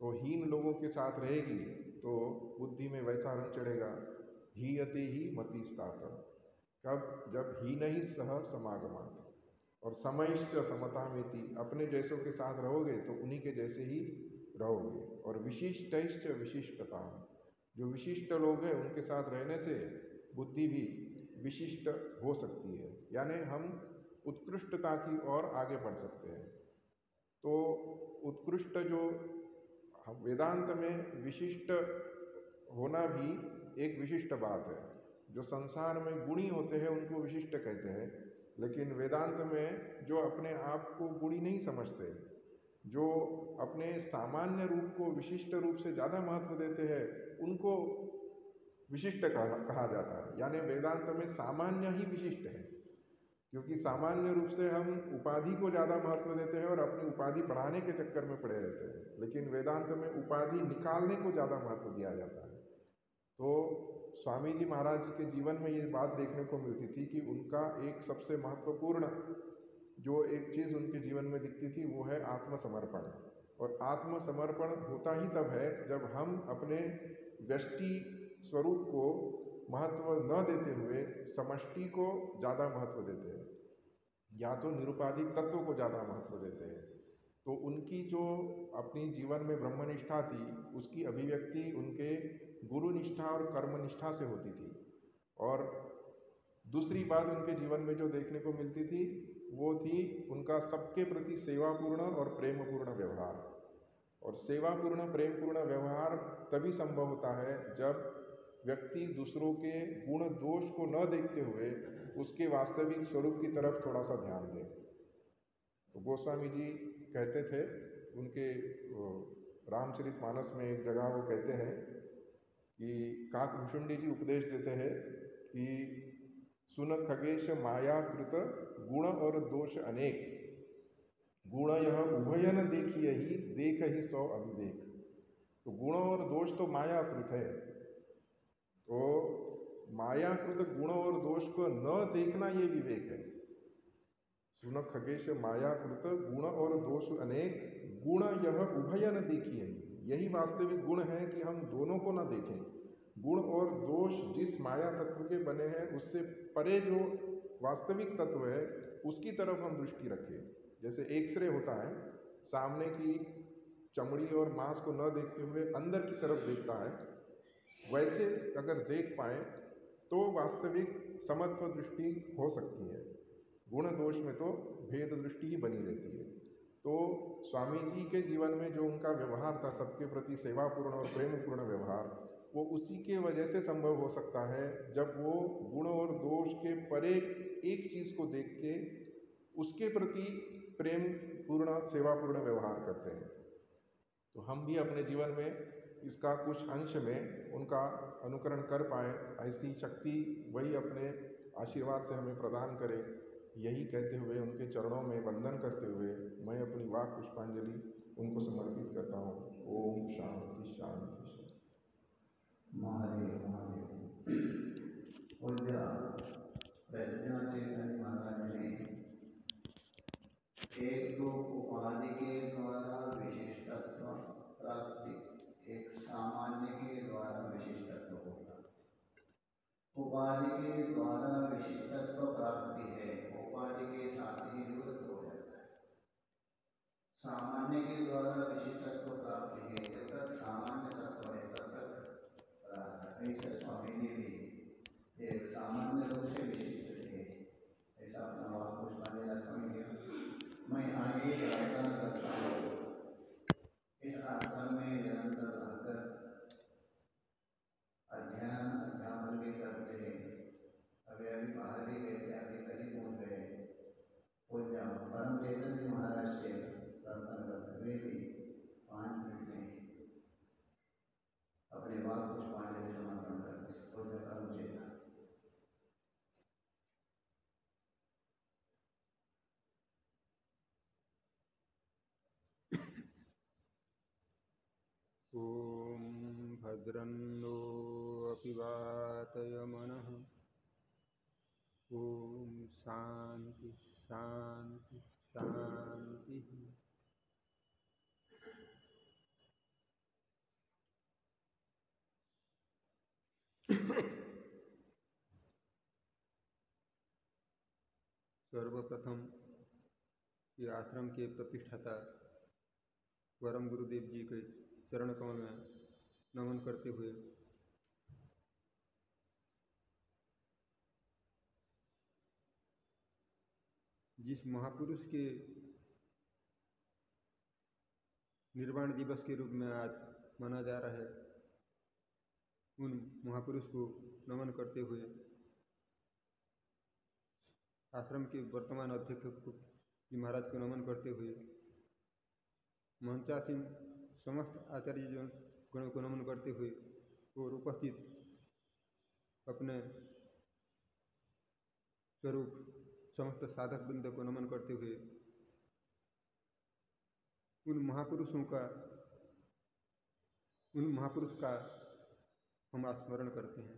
तो हीन लोगों के साथ रहेगी तो बुद्धि में वैसा रंग चढ़ेगा। हीयते ही मतिस्तात, कब? जब हीन ही सह समागमात्, और समैश्च समतामेति, अपने जैसों के साथ रहोगे तो उन्हीं के जैसे ही रहोगे। और विशिष्टैश्च विशिष्टताम्, जो विशिष्ट लोग हैं उनके साथ रहने से बुद्धि भी विशिष्ट हो सकती है, यानी हम उत्कृष्टता की ओर आगे बढ़ सकते हैं। तो उत्कृष्ट जो वेदांत में विशिष्ट होना भी एक विशिष्ट बात है। जो संसार में गुणी होते हैं उनको विशिष्ट कहते हैं, लेकिन वेदांत में जो अपने आप को गुणी नहीं समझते, जो अपने सामान्य रूप को विशिष्ट रूप से ज़्यादा महत्व देते हैं, उनको विशिष्ट कहा जाता है। यानी वेदांत में सामान्य ही विशिष्ट है, क्योंकि सामान्य रूप से हम उपाधि को ज़्यादा महत्व देते हैं और अपनी उपाधि बढ़ाने के चक्कर में पड़े रहते हैं, लेकिन वेदांत में उपाधि निकालने को ज़्यादा महत्व दिया जाता है। तो स्वामी जी महाराज जी के जीवन में ये बात देखने को मिलती थी कि उनका एक सबसे महत्वपूर्ण जो एक चीज़ उनके जीवन में दिखती थी वो है आत्मसमर्पण। और आत्मसमर्पण होता ही तब है जब हम अपने व्यष्टि स्वरूप को महत्व न देते हुए समष्टि को ज़्यादा महत्व देते हैं, या तो निरुपाधिक तत्व को ज़्यादा महत्व देते हैं। तो उनकी जो अपनी जीवन में ब्रह्मनिष्ठा थी उसकी अभिव्यक्ति उनके गुरुनिष्ठा और कर्मनिष्ठा से होती थी। और दूसरी बात उनके जीवन में जो देखने को मिलती थी वो थी उनका सबके प्रति सेवापूर्ण और प्रेमपूर्ण व्यवहार। और सेवापूर्ण प्रेमपूर्ण व्यवहार तभी संभव होता है जब व्यक्ति दूसरों के गुण दोष को न देखते हुए उसके वास्तविक स्वरूप की तरफ थोड़ा सा ध्यान दे। तो गोस्वामी जी कहते थे, उनके रामचरितमानस में एक जगह वो कहते हैं कि काकभूषुंडी जी उपदेश देते हैं कि सुन खगेश मायाकृत गुण और दोष अनेक, गुण यह उभयन देखिए ही देख ही सौ अविवेक। तो गुण और दोष तो मायाकृत है, तो मायाकृत गुण और दोष को न देखना ये विवेक है। सुन खगेश मायाकृत गुण और दोष अनेक, गुण यह उभयन देखिए, यही वास्तविक गुण है कि हम दोनों को न देखें। गुण और दोष जिस माया तत्व के बने हैं उससे परे जो वास्तविक तत्व है उसकी तरफ हम दृष्टि रखें। जैसे एक्सरे होता है, सामने की चमड़ी और मांस को न देखते हुए अंदर की तरफ देखता है, वैसे अगर देख पाए तो वास्तविक समत्व दृष्टि हो सकती है। गुण दोष में तो भेद दृष्टि ही बनी रहती है। तो स्वामी जी के जीवन में जो उनका व्यवहार था, सबके प्रति सेवापूर्ण और प्रेमपूर्ण व्यवहार, वो उसी के वजह से संभव हो सकता है जब वो गुण और दोष के परे एक चीज़ को देख के उसके प्रति प्रेम पूर्ण सेवापूर्ण व्यवहार करते हैं। तो हम भी अपने जीवन में इसका कुछ अंश में उनका अनुकरण कर पाए, ऐसी शक्ति वही अपने आशीर्वाद से हमें प्रदान करे। यही कहते हुए उनके चरणों में वंदन करते हुए मैं अपनी वाक पुष्पांजलि उनको समर्पित करता हूँ। ओम शांति शांति शांति। महादेव महादेव। पूज्य प्रज्ञा चेतन महाराज ने एक तो उपाधि के द्वारा विशिष्टत्व प्राप्ति, एक सामान्य के द्वारा विशिष्टत्व होता। उपाधि के द्वारा सर स्वामी जी भी एक सामान्य रूप से विशिष्ट थे, ऐसा अपना वाक पुष्पांजलि अर्पण किया। मैं आगे प्रार्थना करता हूँ, इस आश्रम में निरंतर रहकर अध्ययन अध्यापन भी करते हैं। अभी बाहर भी गए थे, अभी कहीं पहुँच गए। पूज्य परम चैतन्य महाराज से प्रार्थना करते हुए भी 5 मिनट में अपने वाक पुष्पांजलि समर्पण करते। पूज्य परम चैतन्य। ॐ भद्रन्नो अपि वातयमनः। ॐ शान्ति शान्ति शान्तिः। सर्वप्रथम ये आश्रम के प्रतिष्ठाता परम गुरुदेव जी के चरण कमल में नमन करते हुए जिस महापुरुष के निर्वाण दिवस के रूप में आज माना जा रहा है, उन महापुरुष को नमन करते हुए आश्रम के वर्तमान अध्यक्ष जी महाराज को नमन करते हुए मंचासीन समस्त आचार्य गणों को नमन करते हुए और उपस्थित अपने स्वरूप समस्त साधक वृंद को नमन करते हुए उन महापुरुष का हम स्मरण करते हैं।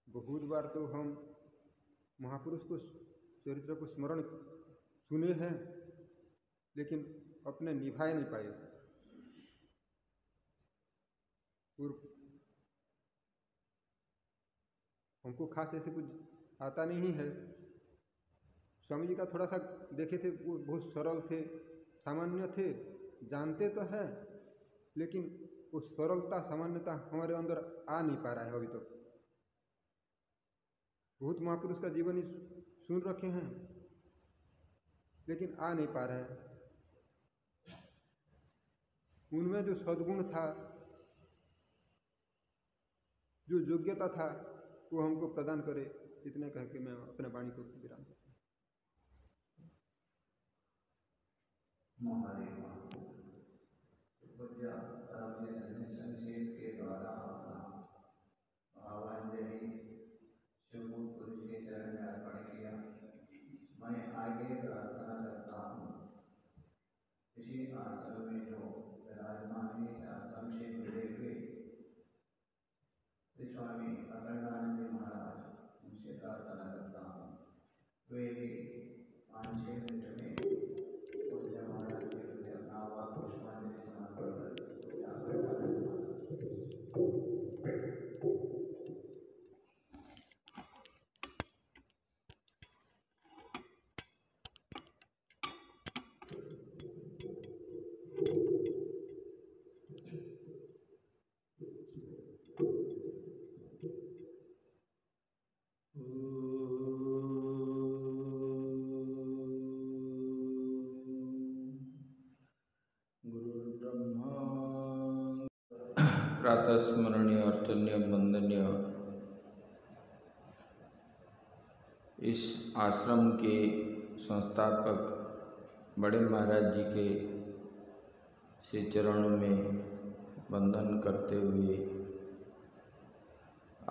बहुत बार तो हम महापुरुष को चरित्र को स्मरण सुने हैं, लेकिन अपने निभाए नहीं पाए। और हमको खास ऐसे कुछ आता नहीं है। स्वामी जी का थोड़ा सा देखे थे, वो बहुत सरल थे, सामान्य थे, जानते तो है, लेकिन वो सरलता सामान्यता हमारे अंदर आ नहीं पा रहा है अभी तक। बहुत महापुरुष का जीवन सुन रखे हैं, लेकिन आ नहीं पा रहा है। उनमें जो सद्गुण था, जो योग्यता था, वो हमको प्रदान करे, इतने कह के मैं अपने वाणी को विराम करता हूँ। संक्षेप के द्वारा अपना भावांजलि शिव गुरु के चरण में अर्पण किया। मैं आगे प्रार्थना करता हूँ, इसी आश्रम में जो विराजमान है, आश्रम से जुड़े हुए श्री स्वामी अखंडानंद महाराज, उनसे प्रार्थना करता हूँ वे भी 5-6 मिनट में पूज्य महाराज के प्रति अपना वाक पुष्पांजलि समर्पण कर प्रातः स्मरणीय अर्चन्य वंदनीय इस आश्रम के संस्थापक बड़े महाराज जी के श्री चरणों में वंदन करते हुए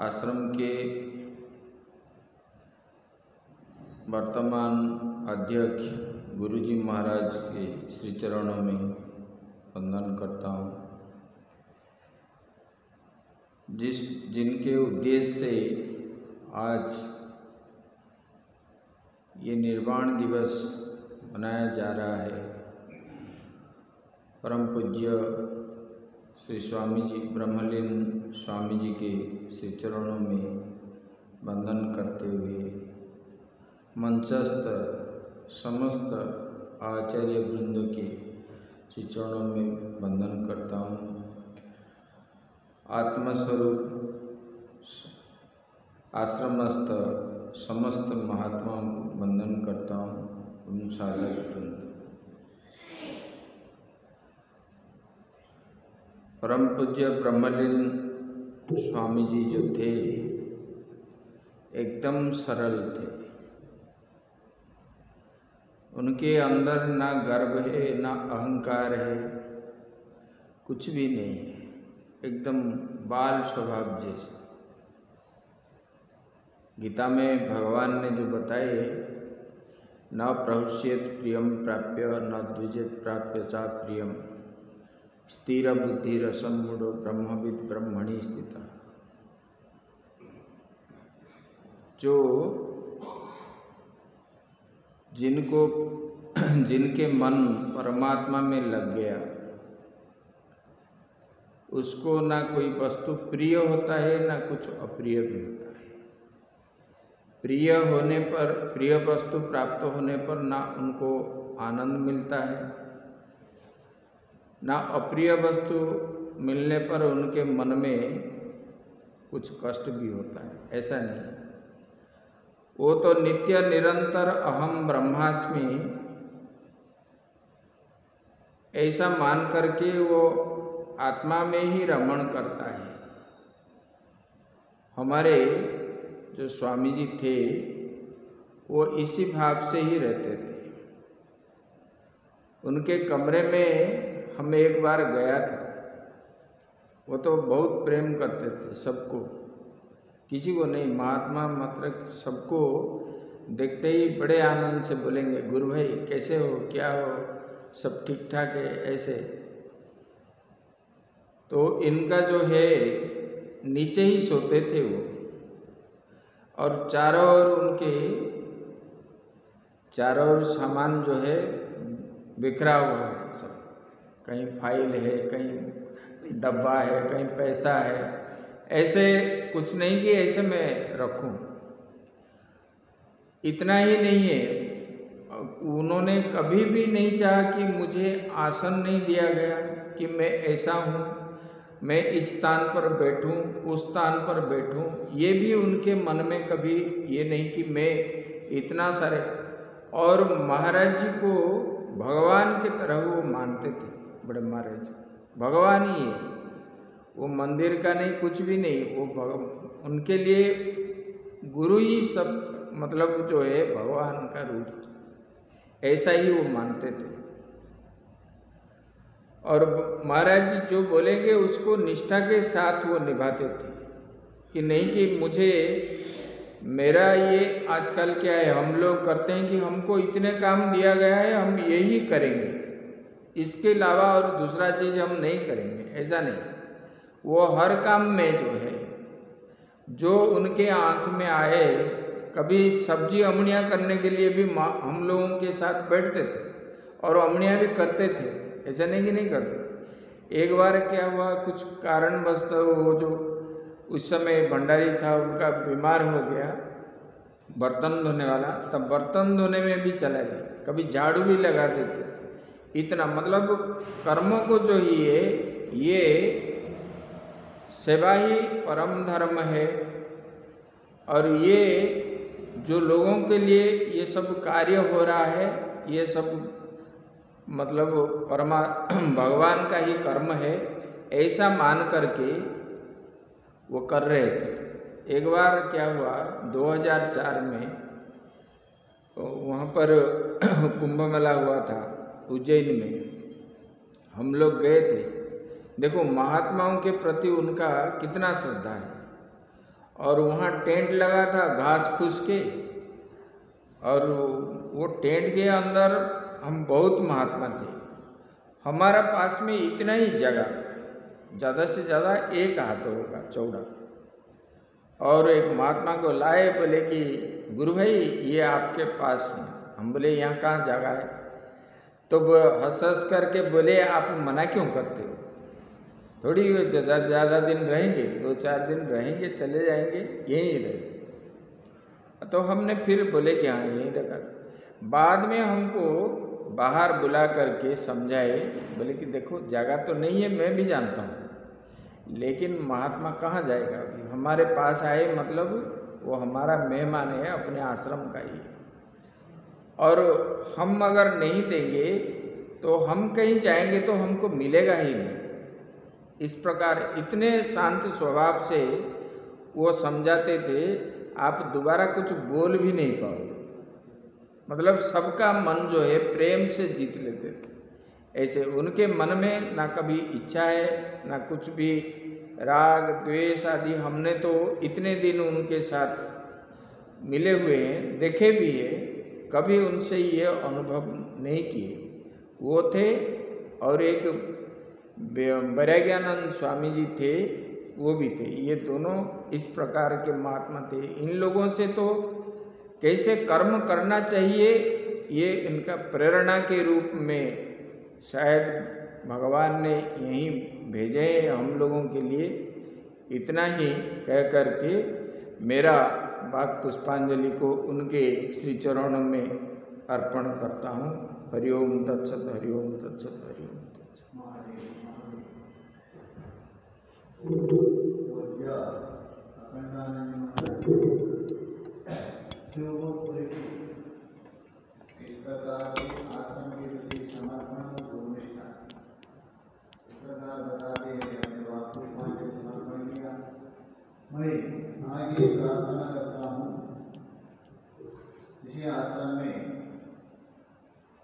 आश्रम के वर्तमान अध्यक्ष गुरुजी महाराज के श्री चरणों में वंदन करता हूँ, जिनके उद्देश्य से आज ये निर्वाण दिवस मनाया जा रहा है। परम पूज्य श्री स्वामी जी ब्रह्मलीन स्वामी जी के श्री चरणों में वंदन करते हुए मंचस्थ समस्त आचार्य वृंद के श्री चरणों में वंदन करता हूँ। आत्मस्वरूप आश्रमस्थ समस्त महात्माओं को वंदन करता हूँ। उन साधक वृंद, परम पूज्य ब्रह्मलीन स्वामी जी जो थे एकदम सरल थे। उनके अंदर ना गर्व है ना अहंकार है, कुछ भी नहीं है, एकदम बाल स्वभाव जैसे। गीता में भगवान ने जो बताए, न प्रहुष्येत प्रियम प्राप्य न द्विजेत प्राप्य चा प्रियम स्थिर बुद्धि रसम मूढ़ो ब्रह्मविद ब्रह्मणि स्थिता। जो जिनके मन परमात्मा में लग गया, उसको ना कोई वस्तु प्रिय होता है ना कुछ अप्रिय भी होता है। प्रिय वस्तु प्राप्त होने पर ना उनको आनंद मिलता है, ना अप्रिय वस्तु मिलने पर उनके मन में कुछ कष्ट भी होता है। ऐसा नहीं, वो तो नित्य निरंतर अहम ब्रह्मास्मि ऐसा मान करके वो आत्मा में ही रमण करता है। हमारे जो स्वामी जी थे वो इसी भाव से ही रहते थे। उनके कमरे में हम एक बार गया था। वो तो बहुत प्रेम करते थे सबको, किसी को नहीं, महात्मा मतलब सबको देखते ही बड़े आनंद से बोलेंगे, गुरु भाई कैसे हो, क्या हो, सब ठीक ठाक है, ऐसे। तो इनका जो है नीचे ही सोते थे वो, और चारों ओर सामान जो है बिखरा हुआ है सब। कहीं फाइल है, कहीं डब्बा है, कहीं पैसा है, ऐसे कुछ नहीं कि ऐसे मैं रखूं। इतना ही नहीं है, उन्होंने कभी भी नहीं चाहा कि मुझे आसन नहीं दिया गया कि मैं ऐसा हूँ, मैं इस स्थान पर बैठूं, उस स्थान पर बैठूं। ये भी उनके मन में कभी ये नहीं कि मैं इतना सारे। और महाराज जी को भगवान की तरह वो मानते थे। बड़े महाराज जी भगवान ही है, वो मंदिर का नहीं, कुछ भी नहीं, वो उनके लिए गुरु ही सब, मतलब जो है भगवान का रूप, ऐसा ही वो मानते थे। और महाराज जी जो बोलेंगे उसको निष्ठा के साथ वो निभाते थे, कि नहीं कि मुझे मेरा ये आजकल क्या है, हम लोग करते हैं कि हमको इतने काम दिया गया है, हम यही करेंगे, इसके अलावा और दूसरा चीज़ हम नहीं करेंगे। ऐसा नहीं, वो हर काम में जो है, जो उनके आँख में आए, कभी सब्जी अमनिया करने के लिए भी हम लोगों के साथ बैठते थे और अमनिया भी करते थे। ऐसा नहीं कि नहीं करते। एक बार क्या हुआ, कुछ कारणवश तो वो जो उस समय भंडारी था उनका बीमार हो गया, बर्तन धोने वाला, तब बर्तन धोने में भी चला गया, कभी झाड़ू भी लगा देते। इतना मतलब कर्मों को जो ही है, ये सेवा ही परम धर्म है। और ये जो लोगों के लिए ये सब कार्य हो रहा है, ये सब मतलब भगवान का ही कर्म है, ऐसा मान करके वो कर रहे थे। एक बार क्या हुआ, 2004 में वहाँ पर कुंभ मेला हुआ था उज्जैन में, हम लोग गए थे। देखो महात्माओं के प्रति उनका कितना श्रद्धा है। और वहाँ टेंट लगा था घास फूस के, और वो टेंट के अंदर हम बहुत महात्मा थे। हमारा पास में इतना ही जगह था, ज़्यादा से ज़्यादा 1 हाथ होगा चौड़ा। और एक महात्मा को लाए, बोले कि गुरु भाई ये आपके पास है। हम बोले यहाँ कहाँ जगह है? तो वो हंस करके बोले आप मना क्यों करते हो, थोड़ी ज़्यादा दिन रहेंगे, 2-4 दिन रहेंगे, चले जाएंगे, यहीं रहे। तो हमने फिर बोले कि हाँ यहीं रखा। बाद में हमको बाहर बुला करके समझाए, बोले कि देखो जगह तो नहीं है, मैं भी जानता हूँ, लेकिन महात्मा कहाँ जाएगा, अभी हमारे पास आए मतलब वो हमारा मेहमान है, अपने आश्रम का ही, और हम अगर नहीं देंगे तो हम कहीं जाएंगे तो हमको मिलेगा ही नहीं। इस प्रकार इतने शांत स्वभाव से वो समझाते थे, आप दोबारा कुछ बोल भी नहीं पाओगे, मतलब सबका मन जो है प्रेम से जीत लेते थे। ऐसे उनके मन में ना कभी इच्छा है ना कुछ भी राग द्वेष आदि। हमने तो इतने दिन उनके साथ मिले हुए हैं, देखे भी है, कभी उनसे ये अनुभव नहीं किए। वो थे और एक वैराग्यानंद स्वामी जी थे, वो भी थे। ये दोनों इस प्रकार के महात्मा थे। इन लोगों से तो कैसे कर्म करना चाहिए ये इनका प्रेरणा के रूप में शायद भगवान ने यहीं भेजे हैं हम लोगों के लिए। इतना ही कह कर के मेरा वाक पुष्पांजलि को उनके श्री चरणों में अर्पण करता हूँ। हरिओम तत्सत, हरिओम तत्सत, हरिओम इस प्रकार आश्रम के प्रति समर्पण और निष्ठा इस प्रकार बताते हैं। हमने वाक पुष्पांजलि समर्पण किया। मैं आगे प्रार्थना करता हूँ, इसी आश्रम में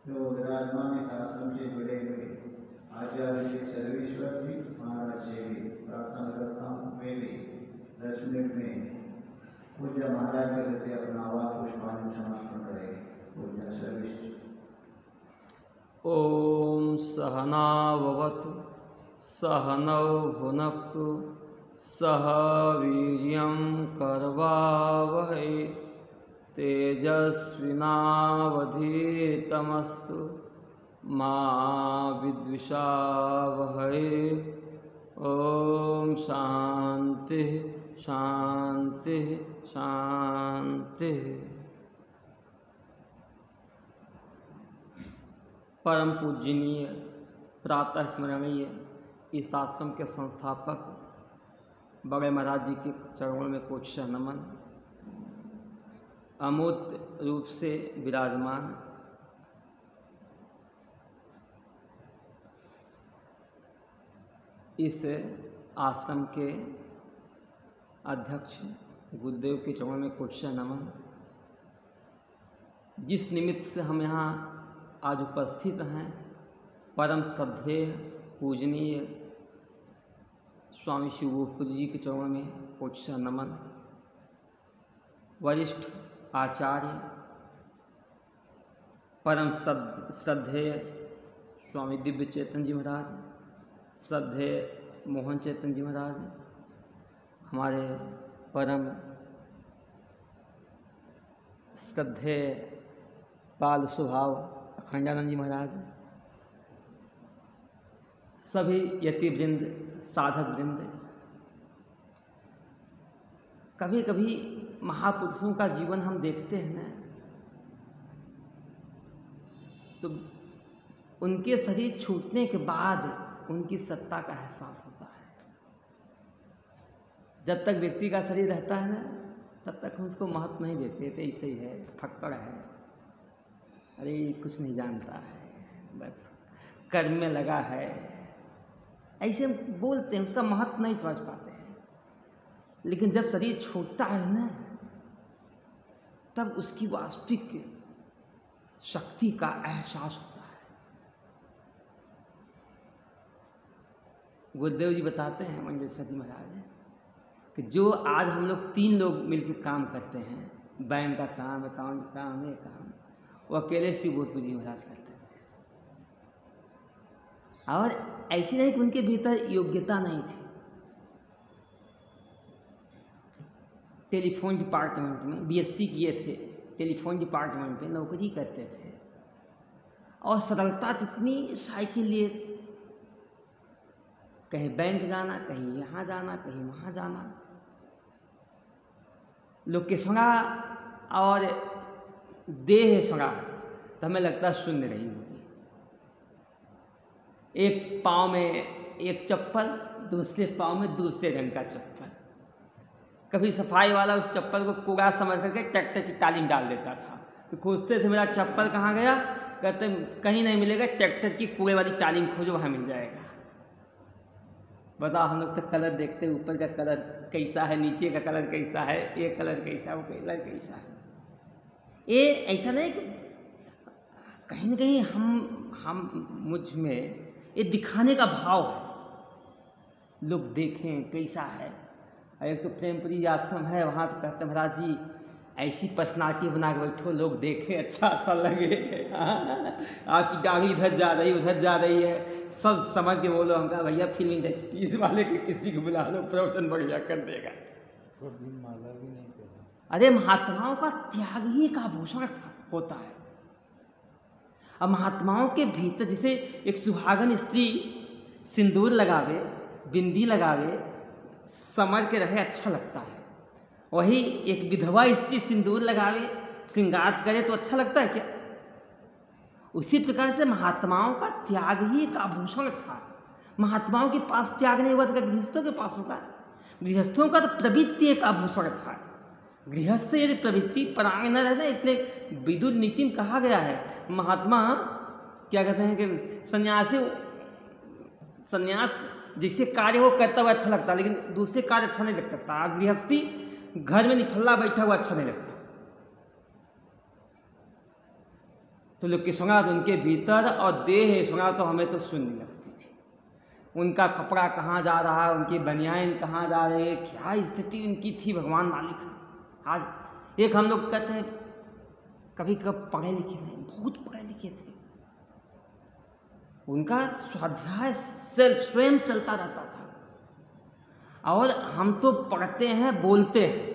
जो विराजमान इस आश्रम से जुड़े हुए आचार्य श्री सर्वेश्वर जी महाराज से भी प्रार्थना करता हूँ, वे भी 10 मिनट में पूज्य महाराज के प्रति अपना वाक पुष्पांजलि समर्पण करेंगे। पूज्य सर्वेश्वर। ओम सहनाववतु सहनौ भुनक्तु सह वीर्यं करवावहै तेजस्विनावधीतमस्तु मा विद्विषावहै। ओम शांति शांति शांति। परम पूजनीय प्रातः स्मरणीय इस आश्रम के संस्थापक बड़े महाराज जी के चरणों में कोटशः नमन। अमूर्त रूप से विराजमान इस आश्रम के अध्यक्ष गुरुदेव के चरणों में कोटशः नमन। जिस निमित्त से हम यहाँ आज उपस्थित हैं, परम श्रद्धेय पूजनीय स्वामी शिवपुरी जी के चरणों में कोटशः नमन। वरिष्ठ आचार्य परम श्रद्धेय स्वामी दिव्य चेतन जी महाराज, श्रद्धेय मोहन चेतन जी महाराज, हमारे परम श्रद्धेय बाल स्वभाव अखंडानंद जी महाराज, सभी यतिवृंद साधक वृंद। कभी कभी महापुरुषों का जीवन हम देखते हैं ना, तो उनके शरीर छूटने के बाद उनकी सत्ता का एहसास होता है। जब तक व्यक्ति का शरीर रहता है ना, तब तक हम उसको महत्व नहीं देते थे। ऐसे ही है, फक्कड़ है, अरे कुछ नहीं जानता है, बस कर्म में लगा है, ऐसे बोलते हैं, उसका महत्व नहीं समझ पाते हैं। लेकिन जब शरीर छूटता है ना, तब उसकी वास्तविक शक्ति का एहसास होता है। गुरुदेव जी बताते हैं मंगलेश्वर जी महाराज कि जो आज हम लोग 3 लोग मिलकर काम करते हैं, बैंक का काम, अकाउंट का काम, ये काम, वो अकेले शिवपुरी जी महाराज करते थे। और ऐसी नहीं कि उनके भीतर योग्यता नहीं थी। टेलीफोन डिपार्टमेंट में बीएससी किए थे, टेलीफोन डिपार्टमेंट में नौकरी करते थे, और सरलता इतनी साइकिल लिए, कहीं बैंक जाना, कहीं यहाँ जाना, कहीं वहाँ जाना। लोग के सुना और देह सुना तो हमें लगता है सुन रही होगी, एक पाँव में एक चप्पल, दूसरे पाँव में दूसरे रंग का चप्पल। कभी सफाई वाला उस चप्पल को कूड़ा समझ करके ट्रैक्टर की टाली में डाल देता था, तो खोजते थे मेरा चप्पल कहाँ गया, कहते कहीं नहीं मिलेगा, ट्रैक्टर की कूड़े वाली टाली में खोजो वहाँ मिल जाएगा। बताओ, हम लोग तो कलर देखते हैं, ऊपर का कलर कैसा है, नीचे का कलर कैसा है, ये कलर कैसा है, वो कलर कैसा है। ये ऐसा नहीं कि कहीं ना कहीं हम मुझ में ये दिखाने का भाव है, लोग देखें कैसा है। एक तो प्रेमपुरी आश्रम है, वहाँ तो कहते महाराज जी ऐसी पर्सनालिटी बना के बैठो, लोग देखें अच्छा सा लगे। आपकी गाड़ी इधर जा रही उधर जा रही है, सब समझ के बोलो। हम कहा भैया फिल्म इंडस्ट्रीज वाले के किसी को बुला लो, प्रवचन बढ़िया कर देगा। माला भी नहीं पहना। अरे महात्माओं का त्याग ही एक आभूषण होता है। अब महात्माओं के भीतर जैसे एक सुहागन स्त्री सिंदूर लगावे, बिंदी लगावे, समझ के रहे, अच्छा लगता है। वही एक विधवा स्त्री सिंदूर लगावे, श्रृंगार करे तो अच्छा लगता है क्या? उसी प्रकार से महात्माओं का त्याग ही एक आभूषण था। महात्माओं के पास त्याग नहीं हुआ तो गृहस्थों के पास होगा? गृहस्थों का तो प्रवृत्ति एक आभूषण था। गृहस्थ यदि प्रवृत्ति परांग न रहना, इसलिए विदुर नीति में कहा गया है, महात्मा क्या कहते हैं कि संन्यास जैसे कार्य वो करता हुआ अच्छा लगता है, लेकिन दूसरे कार्य अच्छा नहीं लगता। गृहस्थी घर में निठल्ला बैठा हुआ अच्छा नहीं लगता। तो लोग की सुना तो उनके भीतर और देह सुना तो हमें तो सुनने लगती थी। उनका कपड़ा कहाँ जा रहा है, उनकी बनियाइन कहाँ जा रही है, क्या स्थिति उनकी थी, भगवान मालिक। आज एक हम लोग कहते हैं कभी कभी पढ़े लिखे नहीं, बहुत पढ़े लिखे थे, उनका स्वाध्याय स्वयं चलता रहता था। और हम तो पढ़ते हैं, बोलते हैं,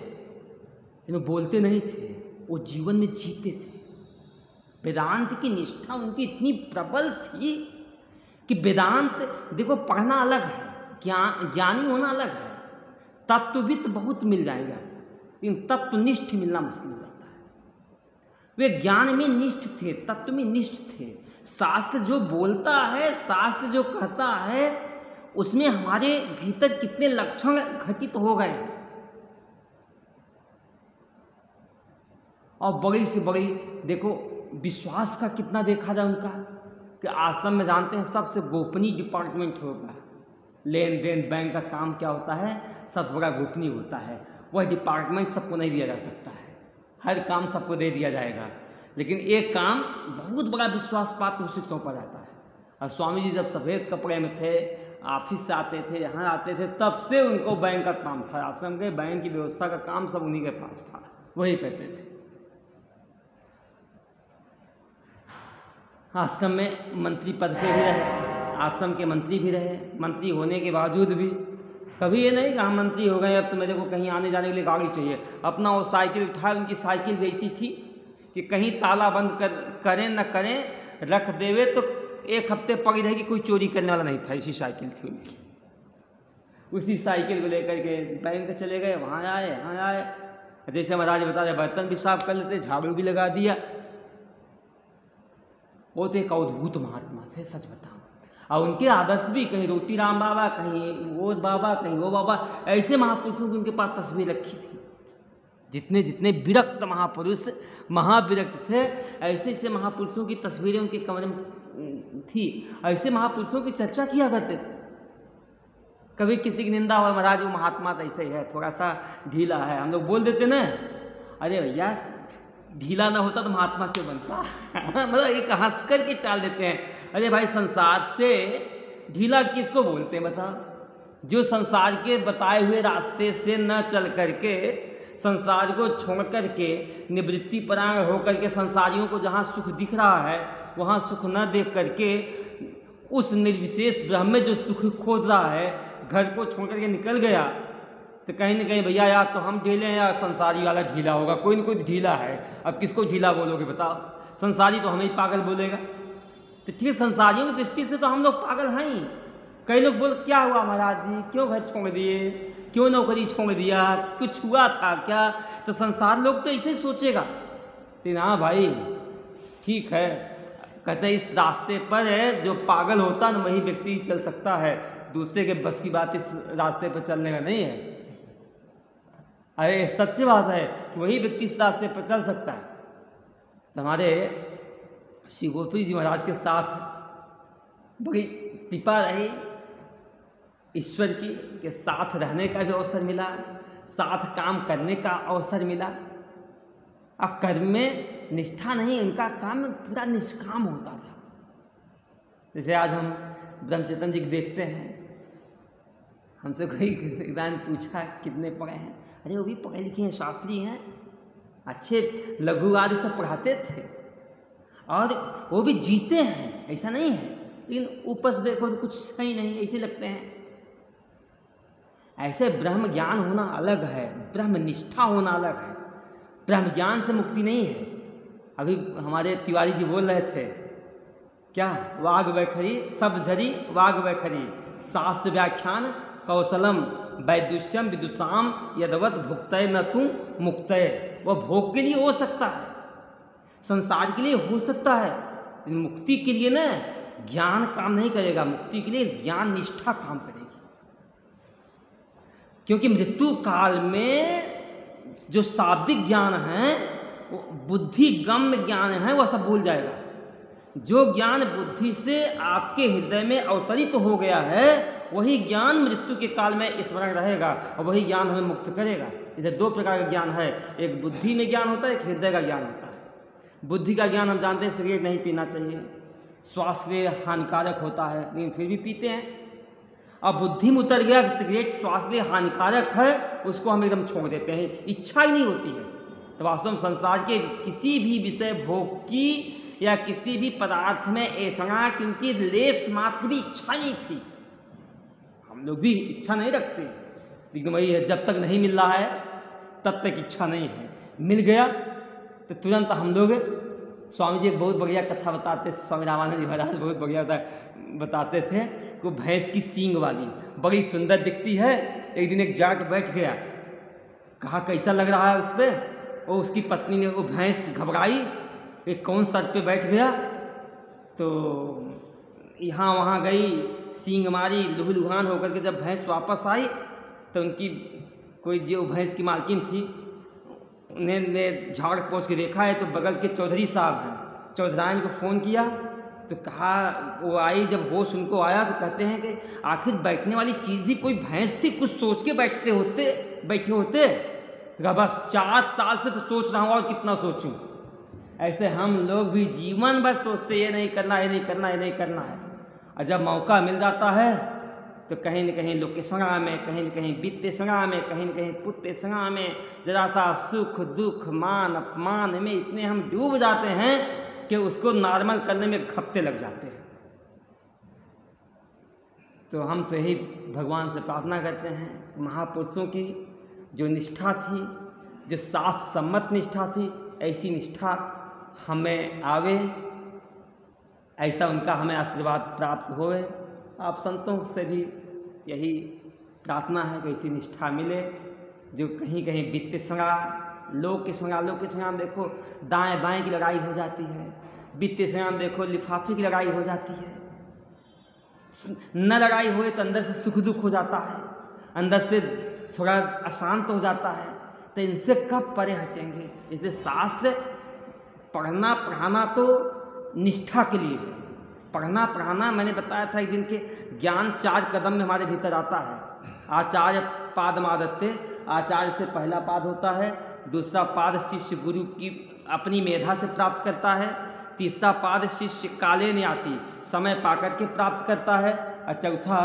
लेकिन बोलते नहीं थे, वो जीवन में जीते थे। वेदांत की निष्ठा उनकी इतनी प्रबल थी कि वेदांत देखो पढ़ना अलग है, ज्ञानी होना अलग है। तत्वविद बहुत मिल जाएगा, लेकिन तत्वनिष्ठ मिलना मुश्किल हो जाता है। वे ज्ञान में निष्ठ थे, तत्व में निष्ठ थे। शास्त्र जो बोलता है, शास्त्र जो कहता है, उसमें हमारे भीतर कितने लक्षण घटित हो गए हैं। और बड़ी से बड़ी देखो विश्वास का कितना देखा जाए उनका, कि आश्रम में जानते हैं सबसे गोपनीय डिपार्टमेंट होगा। लेन देन बैंक का काम क्या होता है, सबसे बड़ा गोपनीय होता है। वह डिपार्टमेंट सबको नहीं दिया जा सकता है, हर काम सबको दे दिया जाएगा, लेकिन एक काम बहुत बड़ा विश्वास पात्र उसी को सौंपा जाता है। और स्वामी जी जब सफ़ेद कपड़े में थे, ऑफिस से आते थे, यहाँ आते थे, तब से उनको बैंक का काम था। आश्रम के बैंक की व्यवस्था का काम सब उन्हीं के पास था, वही करते थे। आश्रम में मंत्री पद पे भी रहे, आश्रम के मंत्री भी रहे। मंत्री होने के बावजूद भी कभी ये नहीं कि हम मंत्री हो गए, अब तो मेरे को कहीं आने जाने के लिए गाड़ी चाहिए। अपना वो साइकिल उठा, उनकी साइकिल भी ऐसी थी कि कहीं ताला बंद करें न करें, रख देवे तो एक हफ्ते पड़ी रहेगी, कोई चोरी करने वाला नहीं था। ऐसी साइकिल थी उनकी। उसी साइकिल को लेकर के बैंक चले गए, वहाँ आए, यहाँ आए। जैसे महाराज बता रहे, बर्तन भी साफ कर लेते, झाड़ू भी लगा दिया। वो तो एक अद्भुत महात्मा थे, सच बताऊं। और उनके आदर्श भी, कहीं रोटी राम बाबा, कहीं वो बाबा, कहीं वो बाबा, ऐसे महापुरुषों की उनके पास तस्वीर रखी थी। जितने जितने विरक्त महापुरुष महाविरक्त थे, ऐसे ऐसे महापुरुषों की तस्वीरें उनके कमरे में थी। ऐसे महापुरुषों की चर्चा किया करते थे। कभी किसी की निंदा हो, महाराज वो महात्मा तो ऐसे ही है, थोड़ा सा ढीला है, हम लोग बोल देते ना, अरे भैया ढीला ना होता तो महात्मा क्यों बनता। मतलब एक हंस कर के टाल देते हैं। अरे भाई संसार से ढीला किसको बोलते हैं बताओ? जो संसार के बताए हुए रास्ते से न चल करके, संसार को छोड़ करके, निवृत्ति परायण होकर के संसारियों को जहाँ सुख दिख रहा है वहाँ सुख न देख करके, उस निर्विशेष ब्रह्म में जो सुख खोज रहा है, घर को छोड़ करके निकल गया, तो कहीं ना कहीं भैया यार तो हम ढीले हैं या संसारी वाला ढीला होगा, कोई ना कोई ढीला है। अब किसको ढीला बोलोगे बताओ? संसारी तो हमें ही पागल बोलेगा। तो ठीक है, संसारियों की दृष्टि से तो हम लोग पागल हैं ही। कई लोग बोल क्या हुआ महाराज जी, क्यों घर छोड़ दिए, क्यों नौकरी छोड़ दिया, कुछ हुआ था क्या? तो संसार लोग तो ऐसे ही सोचेगा। लेकिन हाँ भाई ठीक है, कहते हैं इस रास्ते पर जो पागल होता है ना वही व्यक्ति चल सकता है, दूसरे के बस की बात इस रास्ते पर चलने का नहीं है। अरे सच्ची बात है कि वही व्यक्ति इस रास्ते पर चल सकता है। तो हमारे श्री गोपी जी महाराज के साथ बड़ी कृपा रही ईश्वर की, के साथ रहने का भी अवसर मिला, साथ काम करने का अवसर मिला। अब कर्म में निष्ठा नहीं, उनका काम पूरा निष्काम होता था। जैसे आज हम ब्रह्मचेतन जी को देखते हैं, हमसे कोई दान पूछा कितने पढ़े हैं, अरे वो भी पढ़े लिखे हैं, शास्त्री हैं, अच्छे लघु आदि सब पढ़ाते थे और वो भी जीते हैं, ऐसा नहीं है। लेकिन ऊपर से देखो तो कुछ सही नहीं, ऐसे लगते हैं। ऐसे ब्रह्म ज्ञान होना अलग है, ब्रह्म निष्ठा होना अलग है। ब्रह्म ज्ञान से मुक्ति नहीं है। अभी हमारे तिवारी जी बोल रहे थे क्या, वाग वैखरी सब झरी वाग वैखरी, शास्त्र व्याख्यान कौशलम वैदुष्यम विदुषाम यदवत भुक्तय न तू मुक्तय। वह भोग के लिए हो सकता है, संसार के लिए हो सकता है, लेकिन मुक्ति के लिए ना ज्ञान काम नहीं करेगा, मुक्ति के लिए ज्ञान निष्ठा काम करेगी। क्योंकि मृत्यु काल में जो शाब्दिक ज्ञान है, वो बुद्धि गम्य ज्ञान है, वह सब भूल जाएगा। जो ज्ञान बुद्धि से आपके हृदय में अवतरित हो गया है, वही ज्ञान मृत्यु के काल में स्मरण रहेगा और वही ज्ञान हमें मुक्त करेगा। इधर दो प्रकार का ज्ञान है, एक बुद्धि में ज्ञान होता है, एक हृदय का ज्ञान होता है। बुद्धि का ज्ञान हम जानते हैं सिगरेट नहीं पीना चाहिए, स्वास्थ्य के लिए हानिकारक होता है, लेकिन फिर भी पीते हैं। अब बुद्धि में उतर गया कि सिगरेट स्वास्थ्य के लिए हानिकारक है, उसको हम एकदम छोड़ देते हैं, इच्छा ही नहीं होती है। तो वास्तव में संसार के किसी भी विषय भोग की या किसी भी पदार्थ में ऐसा क्योंकि लेश मात्र भी इच्छा नहीं थी। हम लोग भी इच्छा नहीं रखते, लेकिन वही है, जब तक नहीं मिल रहा है तब तक इच्छा नहीं है। मिल गया तो तुरंत हम लोग, स्वामी जी एक बहुत बढ़िया कथा बताते थे, स्वामी रामानंद जी महाराज बहुत बढ़िया बताते थे कि भैंस की सींग वाली बड़ी सुंदर दिखती है। एक दिन एक जाट बैठ गया, कहा कैसा लग रहा है उस पर। और उसकी पत्नी ने, वो भैंस घबराई कि कौन सर पे बैठ गया, तो यहाँ वहाँ गई, सींग मारी, लुहलुहान होकर के जब भैंस वापस आई तो उनकी कोई जो भैंस की मालकिन थी ने झाड़ पहुँच के देखा है तो बगल के चौधरी साहब हैं, चौधरायन को फ़ोन किया तो कहा, वो आई, जब होश उनको आया तो कहते हैं कि आखिर बैठने वाली चीज़ भी कोई भैंस थी, कुछ सोच के बैठे होते। तो कहा बस 4 साल से तो सोच रहा हूँ और कितना सोचूं। ऐसे हम लोग भी जीवन भर सोचते ये नहीं करना, ये नहीं करना, ये नहीं करना है, और जब मौका मिल जाता है तो कहीं न कहीं लोग के संगा में, कहीं न कहीं वित्त संगा में, कहीं न कहीं पुत्र संगा में, जरा सा सुख दुख मान अपमान में इतने हम डूब जाते हैं कि उसको नॉर्मल करने में हफ्ते लग जाते हैं। तो हम तो यही भगवान से प्रार्थना करते हैं, महापुरुषों की जो निष्ठा थी, जो शास्त्र सम्मत निष्ठा थी, ऐसी निष्ठा हमें आवे, ऐसा उनका हमें आशीर्वाद प्राप्त होवे। आप संतों से भी यही प्रार्थना है कि ऐसी निष्ठा मिले जो कहीं कहीं वित्त संगा, लोग के संगा में देखो दाएं बाएं की लड़ाई हो जाती है, वित्त संगा में देखो लिफाफे की लड़ाई हो जाती है। न लड़ाई होए तो अंदर से सुख दुख हो जाता है, अंदर से थोड़ा अशांत हो जाता है। तो इनसे कब परे हटेंगे? इसलिए शास्त्र पढ़ना पढ़ाना तो निष्ठा के लिए है। पढ़ना पढ़ाना, मैंने बताया था एक दिन के, ज्ञान 4 कदम में हमारे भीतर आता है। आचार्य पादमादत्ते, आचार्य से पहला पाद होता है, दूसरा पाद शिष्य गुरु की अपनी मेधा से प्राप्त करता है, तीसरा पाद शिष्य काले ने आती समय पाकर के प्राप्त करता है, और चौथा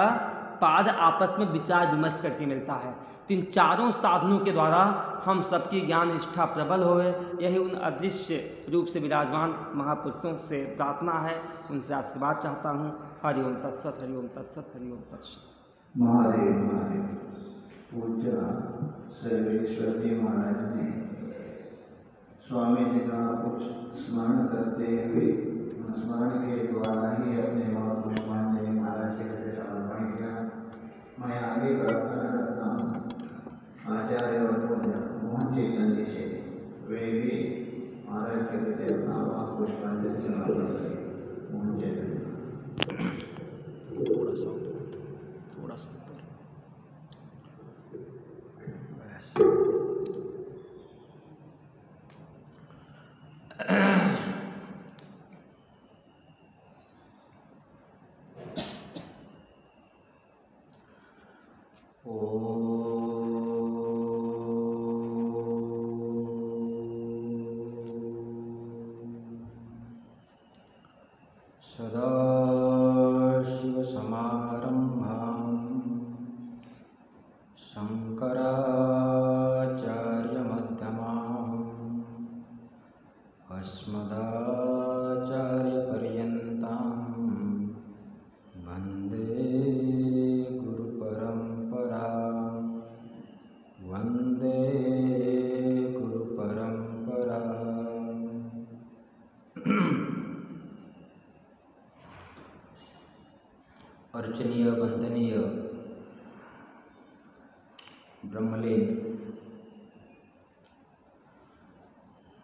पाद आपस में विचार विमर्श करके मिलता है। तो इन चारों साधनों के द्वारा हम सबकी ज्ञान निष्ठा प्रबल होवे, यही उन अदृश्य रूप से विराजमान महापुरुषों से प्रार्थना है, उनसे आशीर्वाद चाहता हूँ। हरिओम तत्सत, हरिओम तत्सत, हरिओम तत्सत। महादेव महादेव। पूज्य सर्वेश्वर जी महाराज ने स्वामी जी का कुछ स्मरण करते हुए स्मरण के द्वारा ही अपने मौत पुष्पांजलि महाराज के प्रति समर्पण किया। मैं आगे प्रार्थना करता हूँ आचार्य और पूज्य मोहन चेतन जी से, वे भी महाराज के प्रति अपना पुष्पांजलि समर्पण करें। बस। सदाशिवसमारम्भां शङ्कराचार्यमध्यमाम् अस्मदाचार्यपर्यन्तां वन्दे गुरुपरम्परां वन्दे गुरुपरम्पराम्। अर्चनीय वंदनीय ब्रह्मलीन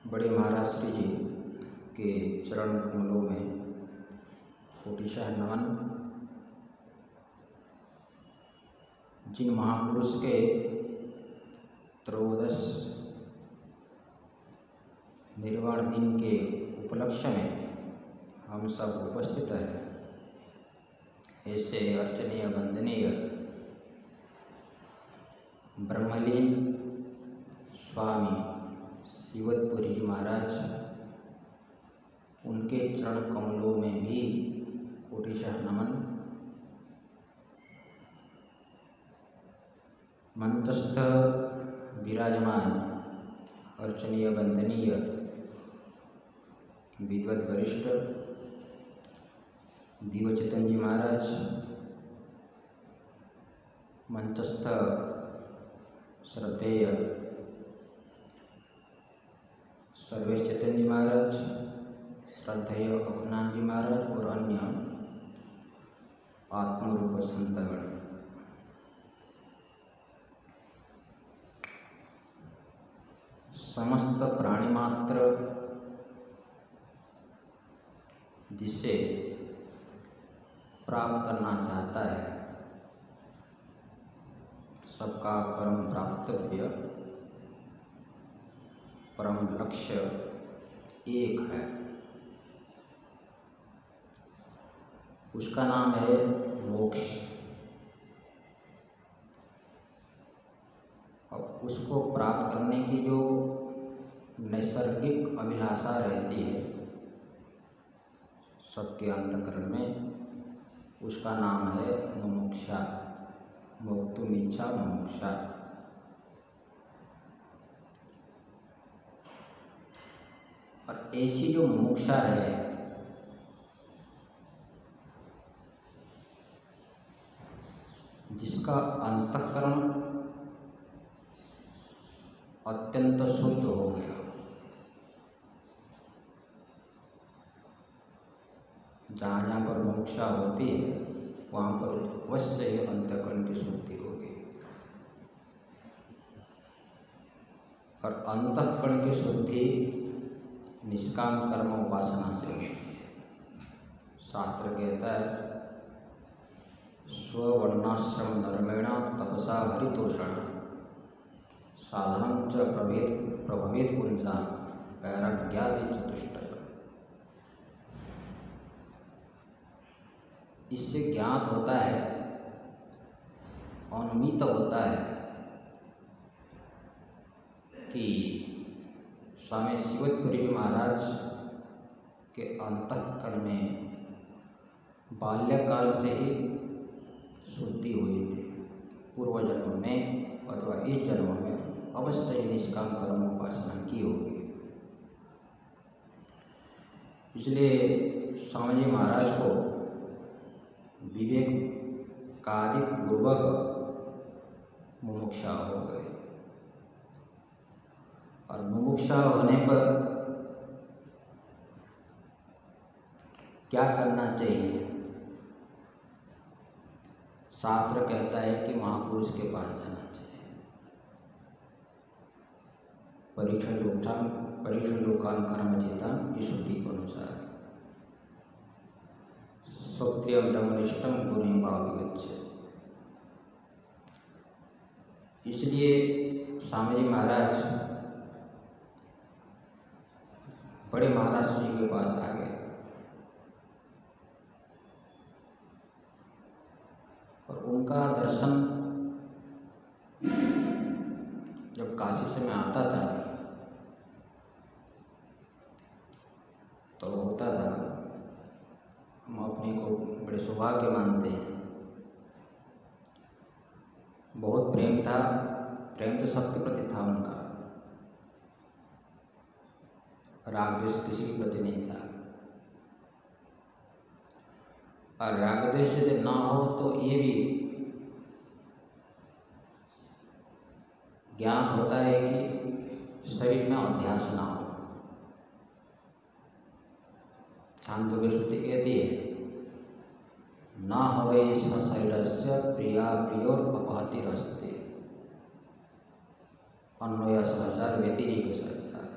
बड़े महाराज श्री जी के चरण कमलों में कोटिशः नमन। जिन महापुरुष के त्रयोदश निर्वाण दिन के उपलक्ष्य में हम सब उपस्थित हैं, ऐसे अर्चनीय वंदनीय ब्रह्मलीन स्वामी शिवतपुरी जी महाराज, उनके चरण कमलों में भी कोटिशः नमन। मंचस्थ विराजमान अर्चनीय वंदनीय विद्वत वरिष्ठ दिवचेतन जी महाराज, मंचस्थ श्रद्धेय सर्वेश चेतन जी महाराज, श्रद्धेय अभिनाथ जी महाराज और अन्य आत्मरूप संतगण, समस्त प्राणी मात्र जिसे प्राप्त करना चाहता है, सबका परम प्राप्तव्य परम लक्ष्य एक है। उसका नाम है मोक्ष। और उसको प्राप्त करने की जो नैसर्गिक अभिलाषा रहती है सबके अंतःकरण में, उसका नाम है मुमुक्षा, मोक्तुमिच्छा मुमुक्षा। और ऐसी जो मुमुक्षा है, जिसका अंतःकरण अत्यंत शुद्ध हो गया, जहाँ जहाँ पर मुमुक्षा होती है वहाँ पर अवश्य ही अंतःकरण की शुद्धि होगी। और अंतःकरण की शुद्धि निष्काम कर्म उपासना से होती है। शास्त्र कहता है स्ववर्णाश्रम धर्मेण तपसा हरितोषण साधनं च प्रभवेत् पुंसा वैराग्यादि चतुष्टय। इससे ज्ञात होता है, अनुमित होता है कि स्वामी शिवतपुरी महाराज के अंतःकरण में बाल्यकाल से ही शुद्धि हुई थी। पूर्व जन्म में अथवा इस जन्म में अवश्य ही निष्काम कर्म उपासना की होगी। इसलिए स्वामी जी महाराज को विवेक कादि पूर्वक मुमुक्षा हो गए। और मुमुक्षा होने पर क्या करना चाहिए? शास्त्र कहता है कि महापुरुष के पास जाना चाहिए। परीक्षण लोकान कर्म चेतन की श्रुति के अनुसार स्वप्रियम ब्रह्मनिष्ठम गुणे भाव विगच्छेत्। इसलिए स्वामी जी महाराज बड़े महाराज जी के पास आ गए और उनका दर्शन जब काशी से मैं आता था तो होता था, हम अपने को बड़े सौभाग्य मानते हैं। बहुत प्रेम था, प्रेम तो सबके प्रति था उनका, राग द्वेष किसी के प्रति नहीं था। और राग द्वेष यदि ना हो तो ये भी ज्ञात होता है कि शरीर में अध्यास ना हो। छांदोग्य श्रुति कहती है न हवे शरीरस्य प्रिया प्रियोर अपहतिरस्ते, अन्वय सहचार व्यतिरिक सहचार।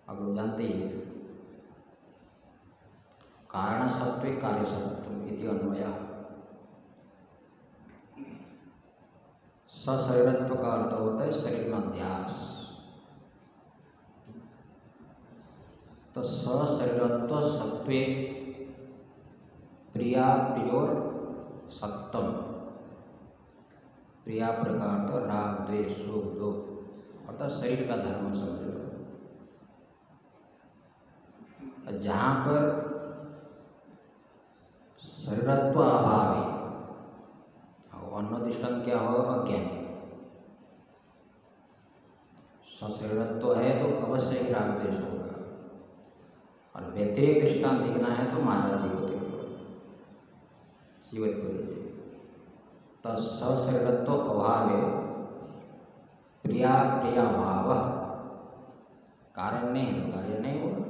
अब लोग जानते ही हैं कारण सत्व कार्य सत्व इति अन्वय। सशरीरत्व का अर्थ होता है शरीर में अध्यास। तो सशरीरत्व सत्वे प्रिया प्रियोर सत्तम, प्रिया प्रकार तो राग द्वेष सुख दुख अर्थात शरीर का धर्म समझ लो। जहाँ पर शरीरत्व अभाव है, अन्य दृष्टांत क्या हो, अज्ञान। सशरीरत्व है तो अवश्य ही राग द्वेष होगा। और व्यतिरिक दृष्टांत दिखना है तो महाराज जी को देख लो, शिवपुरी जी। तो सशरीरत्व अभाव प्रिया प्रिया भाव, कारण नहीं तो कार्य नहीं होगा।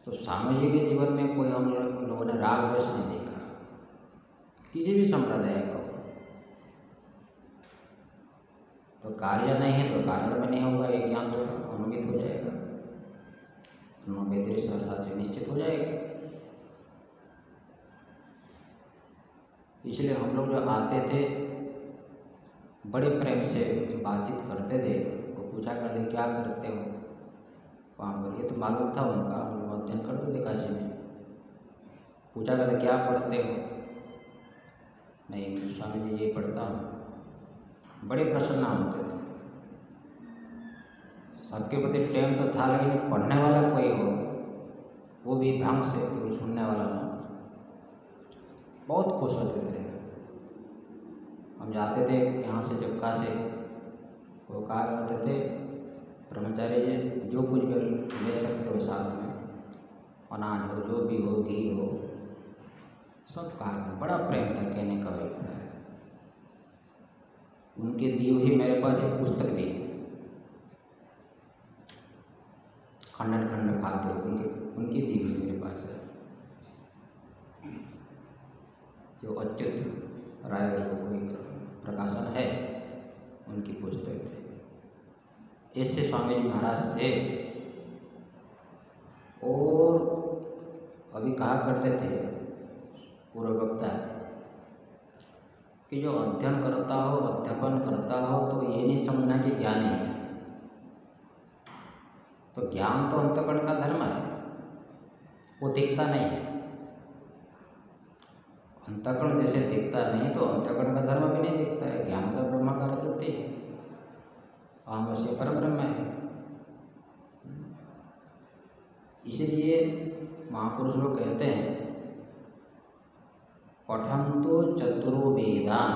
तो स्वामी जी के जीवन में कोई हम लोगों ने राग द्वेष नहीं देखा, किसी भी संप्रदाय को। तो कार्य नहीं है तो कारण में नहीं होगा, एक ज्ञान होगा, अनुमित हो जाएगा, व्यतिरिक्त सहसा से निश्चित हो जाएगा। इसलिए हम लोग जो आते थे बड़े प्रेम से बातचीत करते थे। वो पूछा करते क्या करते हो वहाँ पर, ये तो मालूम था उनका, हम लोग अध्ययन करते थे काशी में। पूछा करते क्या पढ़ते हो, नहीं स्वामी जी ये पढ़ता हूँ। बड़े प्रसन्न होते थे। सबके प्रति प्रेम तो था, लेकिन पढ़ने वाला कोई हो वो भी ढंग से, तो सुनने वाला ना, बहुत खुश होते थे। हम जाते थे यहाँ से जबका से, वो कहा करते थे ब्रह्मचारी जो कुछ भी ले सकते हो साथ में, अनाज हो जो भी हो, घी हो, सब कहा। बड़ा प्रेम था कहने का अभिप्राय। उनके दी हुई मेरे पास एक पुस्तक भी है, खंड खंड खाते उनकी दी हुई मेरे पास है, जो अच्युत राय कोई प्रकाशन है, उनकी पुस्तक थे। ऐसे स्वामी जी महाराज थे। और अभी कहा करते थे पूर्व वक्ता कि जो अध्ययन करता हो, अध्यापन करता हो, तो ये नहीं समझना कि ज्ञानी है। तो ज्ञान तो अंतःकरण का धर्म है, वो दिखता नहीं है। अंतःकरण जैसे दिखता नहीं तो अंतःकरण का धर्म भी नहीं दिखता है। ज्ञान का ब्रह्माकार वृत्ति है, अहम वैसे परम ब्रह्म है। इसीलिए महापुरुष लोग कहते हैं पठन्तु चतुर्वेदान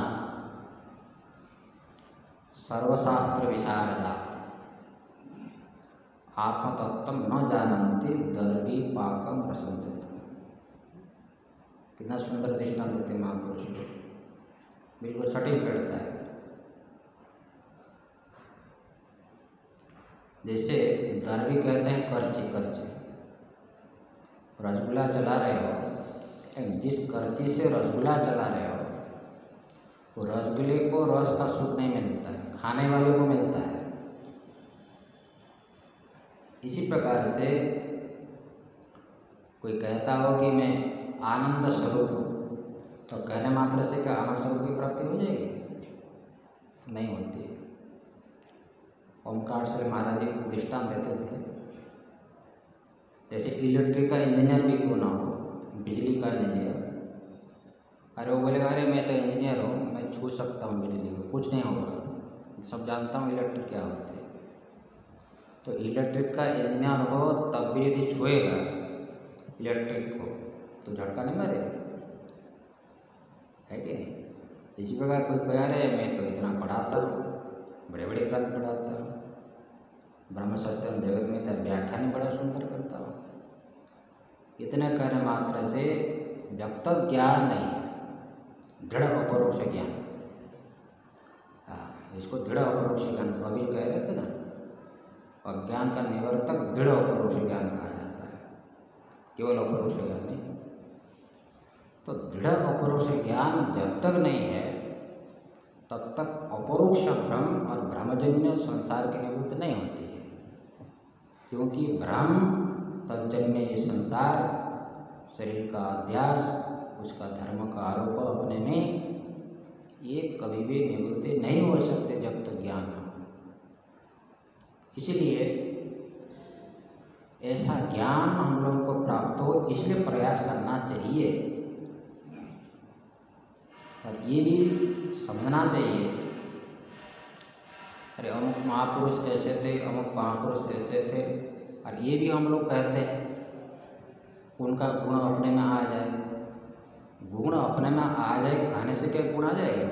सर्वशास्त्र विशारदा आत्मतत्व न जानन्ति दर्भी पाकम रसंजत। कितना सुंदर दृष्टांत देते महापुरुष लोग, बिल्कुल सटीक बैठता है। जैसे दर्भी कहते हैं करची, करची रसगुल्ला चला रहे हो, जिस करची से रसगुल्ला चला रहे हो वो रसगुल्ले को रस का सुख नहीं मिलता है, खाने वाले को मिलता है। इसी प्रकार से कोई कहता हो कि मैं आनंद स्वरूप हूँ, तो कहने मात्र से क्या आनंद स्वरूप की प्राप्ति हो जाएगी? नहीं होती। ओमकार श्री महाराज जी दृष्टांत देते थे, जैसे इलेक्ट्रिक का इंजीनियर भी क्यों ना हो, बिजली का इंजीनियर, अरे वो बोलेगा अरे मैं तो इंजीनियर हूँ, मैं छू सकता हूँ बिजली को, कुछ नहीं होगा, सब जानता हूँ इलेक्ट्रिक क्या होती है। तो इलेक्ट्रिक का इंजीनियर हो तब भी यदि छुएगा इलेक्ट्रिक को तो झटका नहीं मारेगा, है कि नहीं? इसी प्रकार कोई कह रहे मैं तो इतना पढ़ाता हूँ, बड़े बड़े ग्रंथ पढ़ाता हूँ, ब्रह्म सत्यम जगत में था व्याख्यान बड़ा सुंदर करता हूँ, इतने कहने मात्र से जब तक ज्ञान नहीं है, दृढ़ अपरोक्ष ज्ञान, इसको दृढ़ अपरोक्ष ज्ञान अभी कह रहे थे ना, और ज्ञान का निवर्तक दृढ़ अपरोक्ष ज्ञान कहा जाता है, केवल अपरोक्ष ज्ञान नहीं। तो दृढ़ अपरोक्ष ज्ञान जब तक नहीं है तब तक अपरोक्ष भ्रम और भ्रमजन्य संसार की निवृत्ति नहीं होती है, क्योंकि भ्रम तजन्य ये संसार, शरीर का अध्यास, उसका धर्म का आरोप अपने में, ये कभी भी निवृत्ति नहीं हो सकते जब तक ज्ञान हो। इसलिए ऐसा ज्ञान हम लोगों को प्राप्त हो, इसलिए प्रयास करना चाहिए, और ये भी समझना चाहिए अरे अमुक महापुरुष ऐसे थे, अमुक महापुरुष ऐसे थे, और ये भी हम लोग कहते हैं उनका गुण अपने में आ जाए। गुण अपने में आ जाए कहने से क्या गुण आ जाएगा?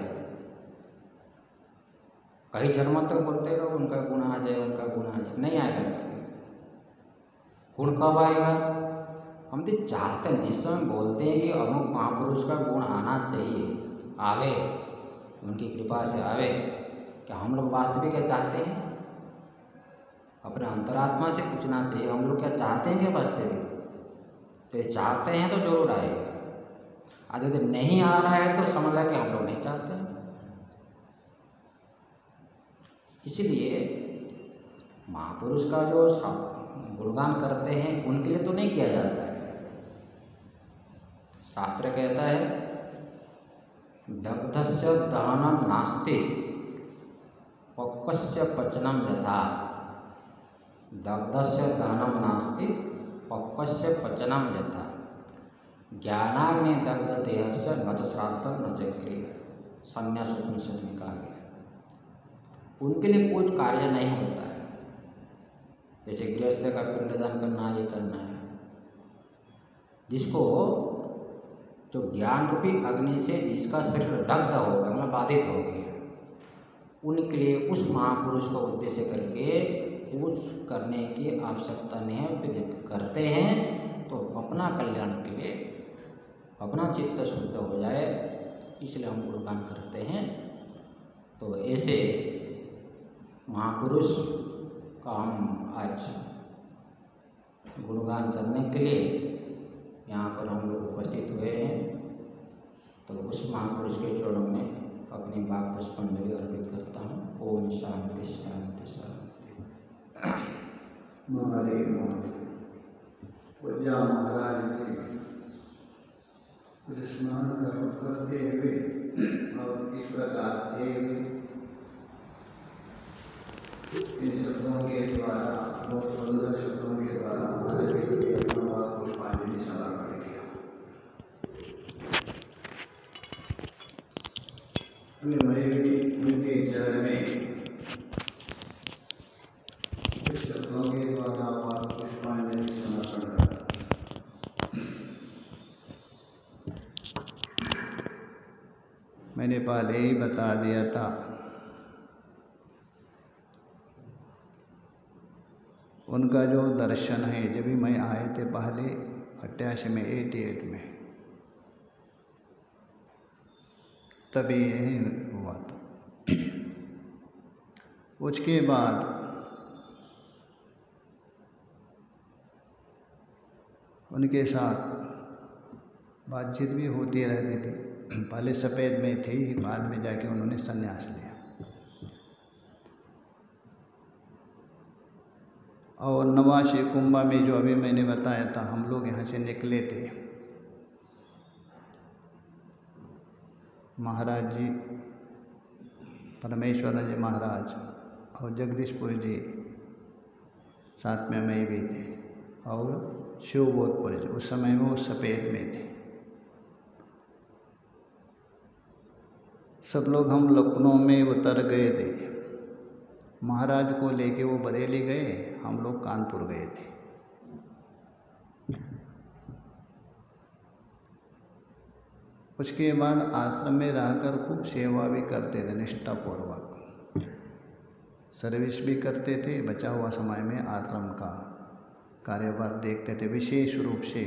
कई जन्म तक बोलते रहो उनका गुण आ जाए, उनका गुण आ जाए, नहीं आएगा। गुण कब आएगा? हम तो चाहते हैं, जिस समय बोलते हैं कि अमुक महापुरुष का गुण आना चाहिए, आवे, उनकी कृपा से आवे, क्या हम लोग वास्तविक क्या चाहते हैं? अपने अंतरात्मा से पूछना चाहिए, हम लोग क्या चाहते हैं क्या वास्तविक? तो चाहते हैं तो जरूर आएगा, आज यदि नहीं आ रहा है तो समझ कि हम लोग नहीं चाहते हैं। इसलिए महापुरुष का जो गुणगान करते हैं उनके लिए तो नहीं किया जाता है। शास्त्र कहता है दग्धस्य दहनम नास्ति पक्वस्य पचनम यथा। दग्धस्य दहनम नास्ति पक्वस्य पचनम यथा। ज्ञानाग्नि दग्ध देहस्य न च श्राद्धम न च क्रिया। संन्यास उपनिषद में कहा गया। उनके लिए कुछ कार्य नहीं होता है, जैसे गृहस्थ का पिंडदान करना, ये करना है। जिसको जो ज्ञान रूपी अग्नि से जिसका शरीर दग्ध हो गया, मतलब बाधित हो गया, उनके लिए उस महापुरुष को उद्देश्य करके कुछ करने की आवश्यकता नहीं है। यदि करते हैं तो अपना कल्याण के लिए, अपना चित्त शुद्ध हो जाए, इसलिए हम गुणगान करते हैं। तो ऐसे महापुरुष का हम आज गुणगान करने के लिए यहाँ पर हम लोग उपस्थित हुए हैं। तो उस महापुरुष के चरणों में अपनी बात पुष्पांजलि अर्पित करता हूँ। ओम शांति शांति शांति। पूज्य महाराज के स्मरण करते हुए और इस प्रकार के इन शब्दों के द्वारा, बहुत सुंदर शब्दों के द्वारा महाराज के पुष्पांजलि समर्पण किया। उनके चरण में इस शब्दों के द्वारा पुष्पांजलि समर्पण करा। मैंने पहले ही बता दिया था, उनका जो दर्शन है, जब भी मैं आए थे पहले 88 में, 88 में, तभी यही हुआ था। उसके बाद उनके साथ बातचीत भी होती रहती थी। पहले सफ़ेद में थे, बाद में जाके उन्होंने संन्यास लिया। और नवाशी कुंभा में जो अभी मैंने बताया था, हम लोग यहाँ से निकले थे महाराज जी, परमेश्वर जी महाराज और जगदीशपुरी जी साथ में मैं भी थे, और शिवबोधपुरी जी, उस समय वो सफ़ेद में थे। सब लोग हम लखनऊ में उतर गए थे। महाराज को लेके वो बरेली गए, हम लोग कानपुर गए थे। उसके बाद आश्रम में रहकर खूब सेवा भी करते थे, निष्ठापूर्वक सर्विस भी करते थे। बचा हुआ समय में आश्रम का कार्यभार देखते थे। विशेष रूप से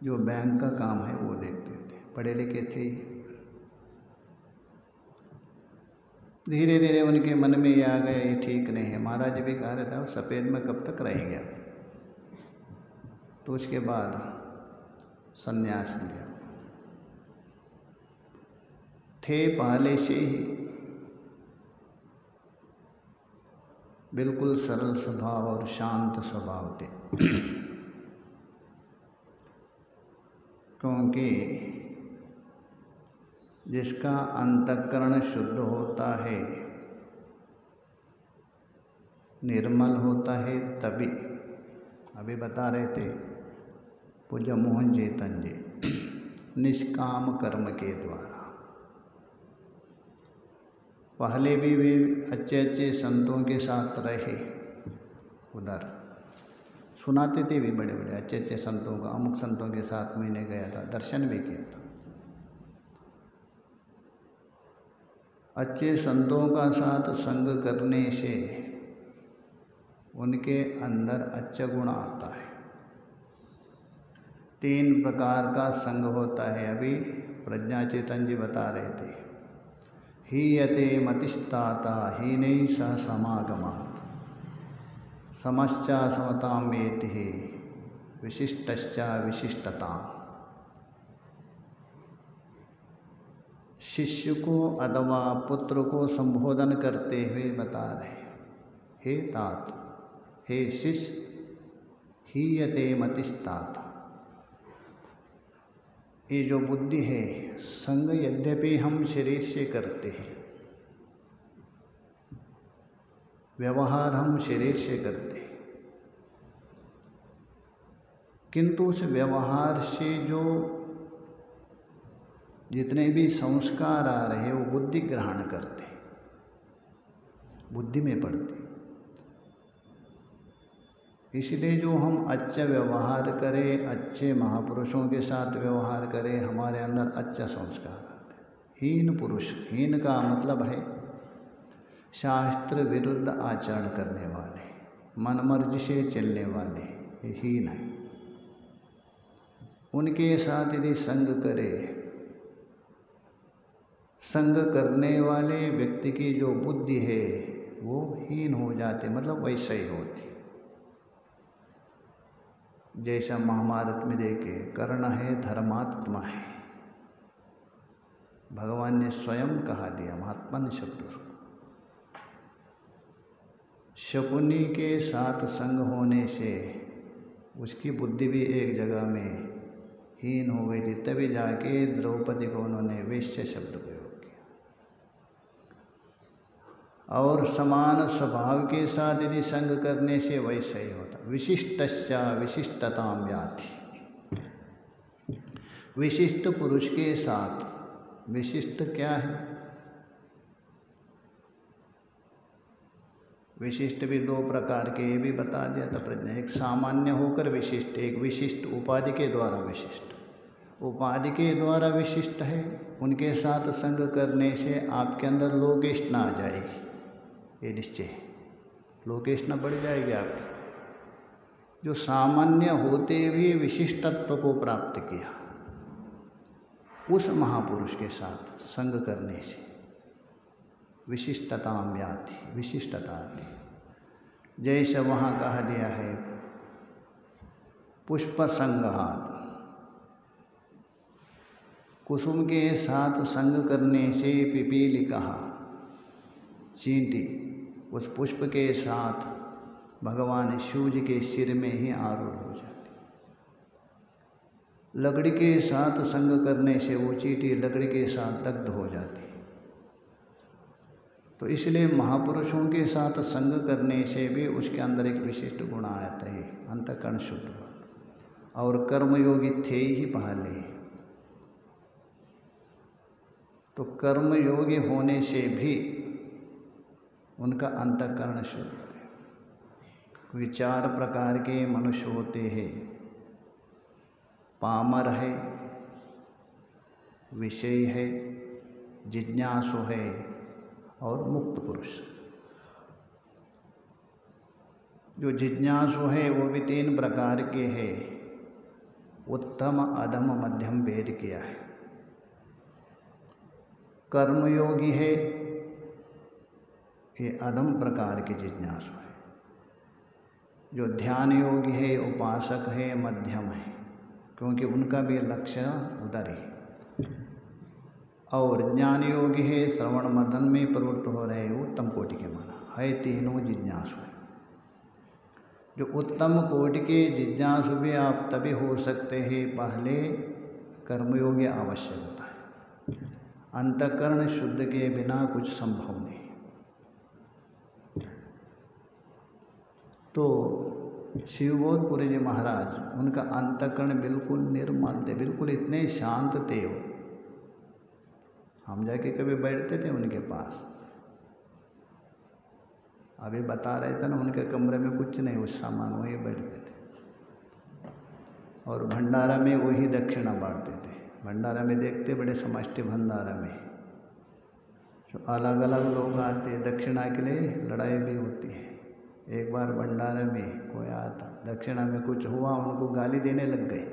जो बैंक का काम है वो देखते थे। पढ़े लिखे थे। धीरे धीरे उनके मन में ये आ गया ये ठीक नहीं है। महाराज भी कह रहे थे सफ़ेद में कब तक रहेंगे। तो उसके बाद संन्यास लिया। थे पहले से ही बिल्कुल सरल स्वभाव और शांत स्वभाव थे, क्योंकि जिसका अंतःकरण शुद्ध होता है, निर्मल होता है, तभी अभी बता रहे थे पूज्य मोहन चेतन जी, निष्काम कर्म के द्वारा। पहले भी वे अच्छे अच्छे संतों के साथ रहे, उधर सुनाते थे भी बड़े बड़े अच्छे अच्छे संतों का। अमुक संतों के साथ मैंने गया था, दर्शन भी किया था। अच्छे संतों का साथ संग करने से उनके अंदर अच्छा गुण आता है। 3 प्रकार का संग होता है। अभी प्रज्ञा चेतन जी बता रहे थे। हीयते मतिस्ताता हीनै सह समागमात्, समश्चा समतां वेति विशिष्टश्चा विशिष्टता। शिष्य को अथवा पुत्र को संबोधन करते हुए बता रहे, हे तात, हे शिष्य, हीयते मतिस्ताता। ये जो बुद्धि है, संग यद्यपि हम शरीर से करते हैं, व्यवहार हम शरीर से करते हैं, किंतु उस व्यवहार से जो जितने भी संस्कार आ रहे हैं वो बुद्धि ग्रहण करते, बुद्धि में पड़ते। इसलिए जो हम अच्छा व्यवहार करें, अच्छे महापुरुषों के साथ व्यवहार करें, हमारे अंदर अच्छा संस्कार आता है। हीन पुरुष, हीन का मतलब है शास्त्र विरुद्ध आचरण करने वाले, मनमर्जी से चलने वाले, ये हीन है। उनके साथ यदि संग करे, संग करने वाले व्यक्ति की जो बुद्धि है वो हीन हो जाते, मतलब वैसा ही होती। जैसा महाभारत में देखे, कर्ण है धर्मात्मा है, भगवान ने स्वयं कहा दिया महात्मन शब्द। शकुनी के साथ संग होने से उसकी बुद्धि भी एक जगह में हीन हो गई थी, तभी जाके द्रौपदी को उन्होंने वेश्य शब्द प्रयोग किया। और समान स्वभाव के साथ यदि संग करने से वैसा ही होता। विशिष्टश्चा विशिष्टतां याति। विशिष्ट पुरुष के साथ, विशिष्ट क्या है? विशिष्ट भी 2 प्रकार के, ये भी बता दिया था प्रज्ञा। एक सामान्य होकर विशिष्ट, एक विशिष्ट उपाधि के द्वारा विशिष्ट। उपाधि के द्वारा विशिष्ट है, उनके साथ संग करने से आपके अंदर लोकेष्णा आ जाएगी, ये निश्चय है। लोकेष्णा बढ़ जाएगी आपकी। जो सामान्य होते हुए विशिष्टत्व को प्राप्त किया, उस महापुरुष के साथ संग करने से विशिष्टतां याति, विशिष्टता आती। जैसे वहाँ कहा दिया है पुष्प संगहात, कुसुम के साथ संग करने से पिपीलिका, चींटी, उस पुष्प के साथ भगवान शिव जी के सिर में ही आरूढ़ हो जाती। लकड़ी के साथ संग करने से वो चींटी लकड़ी के साथ दग्ध हो जाती। तो इसलिए महापुरुषों के साथ संग करने से भी उसके अंदर एक विशिष्ट गुण आता है, अंतःकरण शुद्ध हुआ। और कर्मयोगी थे ही पहले, तो कर्मयोगी होने से भी उनका अंतःकरण शुद्ध है। क्योंकि 4 प्रकार के मनुष्य होते हैं, पामर है, विषयी है, जिज्ञासु है और मुक्त पुरुष। जो जिज्ञासु है वो भी 3 प्रकार के हैं, उत्तम, अधम, मध्यम भेद किया है। कर्मयोगी है, ये अधम प्रकार के जिज्ञासु है। जो ध्यान योगी है, उपासक है, मध्यम है, क्योंकि उनका भी लक्ष्य उधर है। और ज्ञान योगी है, श्रवण मदन में प्रवृत्त हो रहे, उत्तम कोटि के माना है। तीनों जिज्ञासु है। जो उत्तम कोटि के जिज्ञासु भी आप तभी हो सकते हैं, पहले कर्मयोगी आवश्यक होता है। अंतःकरण शुद्ध के बिना कुछ संभव नहीं। तो शिवबोधपुरी जी महाराज, उनका अंतःकरण बिल्कुल निर्मल थे, बिल्कुल इतने शांत थे वो। हम जाके कभी बैठते थे उनके पास, अभी बता रहे थे ना, उनके कमरे में कुछ नहीं, उस सामान वही बैठते थे। और भंडारा में वही दक्षिणा बांटते थे। भंडारा में देखते बड़े समष्टि भंडारा में जो अलग अलग लोग आते दक्षिणा के लिए, लड़ाई भी होती है। एक बार भंडारे में कोई आता, दक्षिणा में कुछ हुआ, उनको गाली देने लग गए,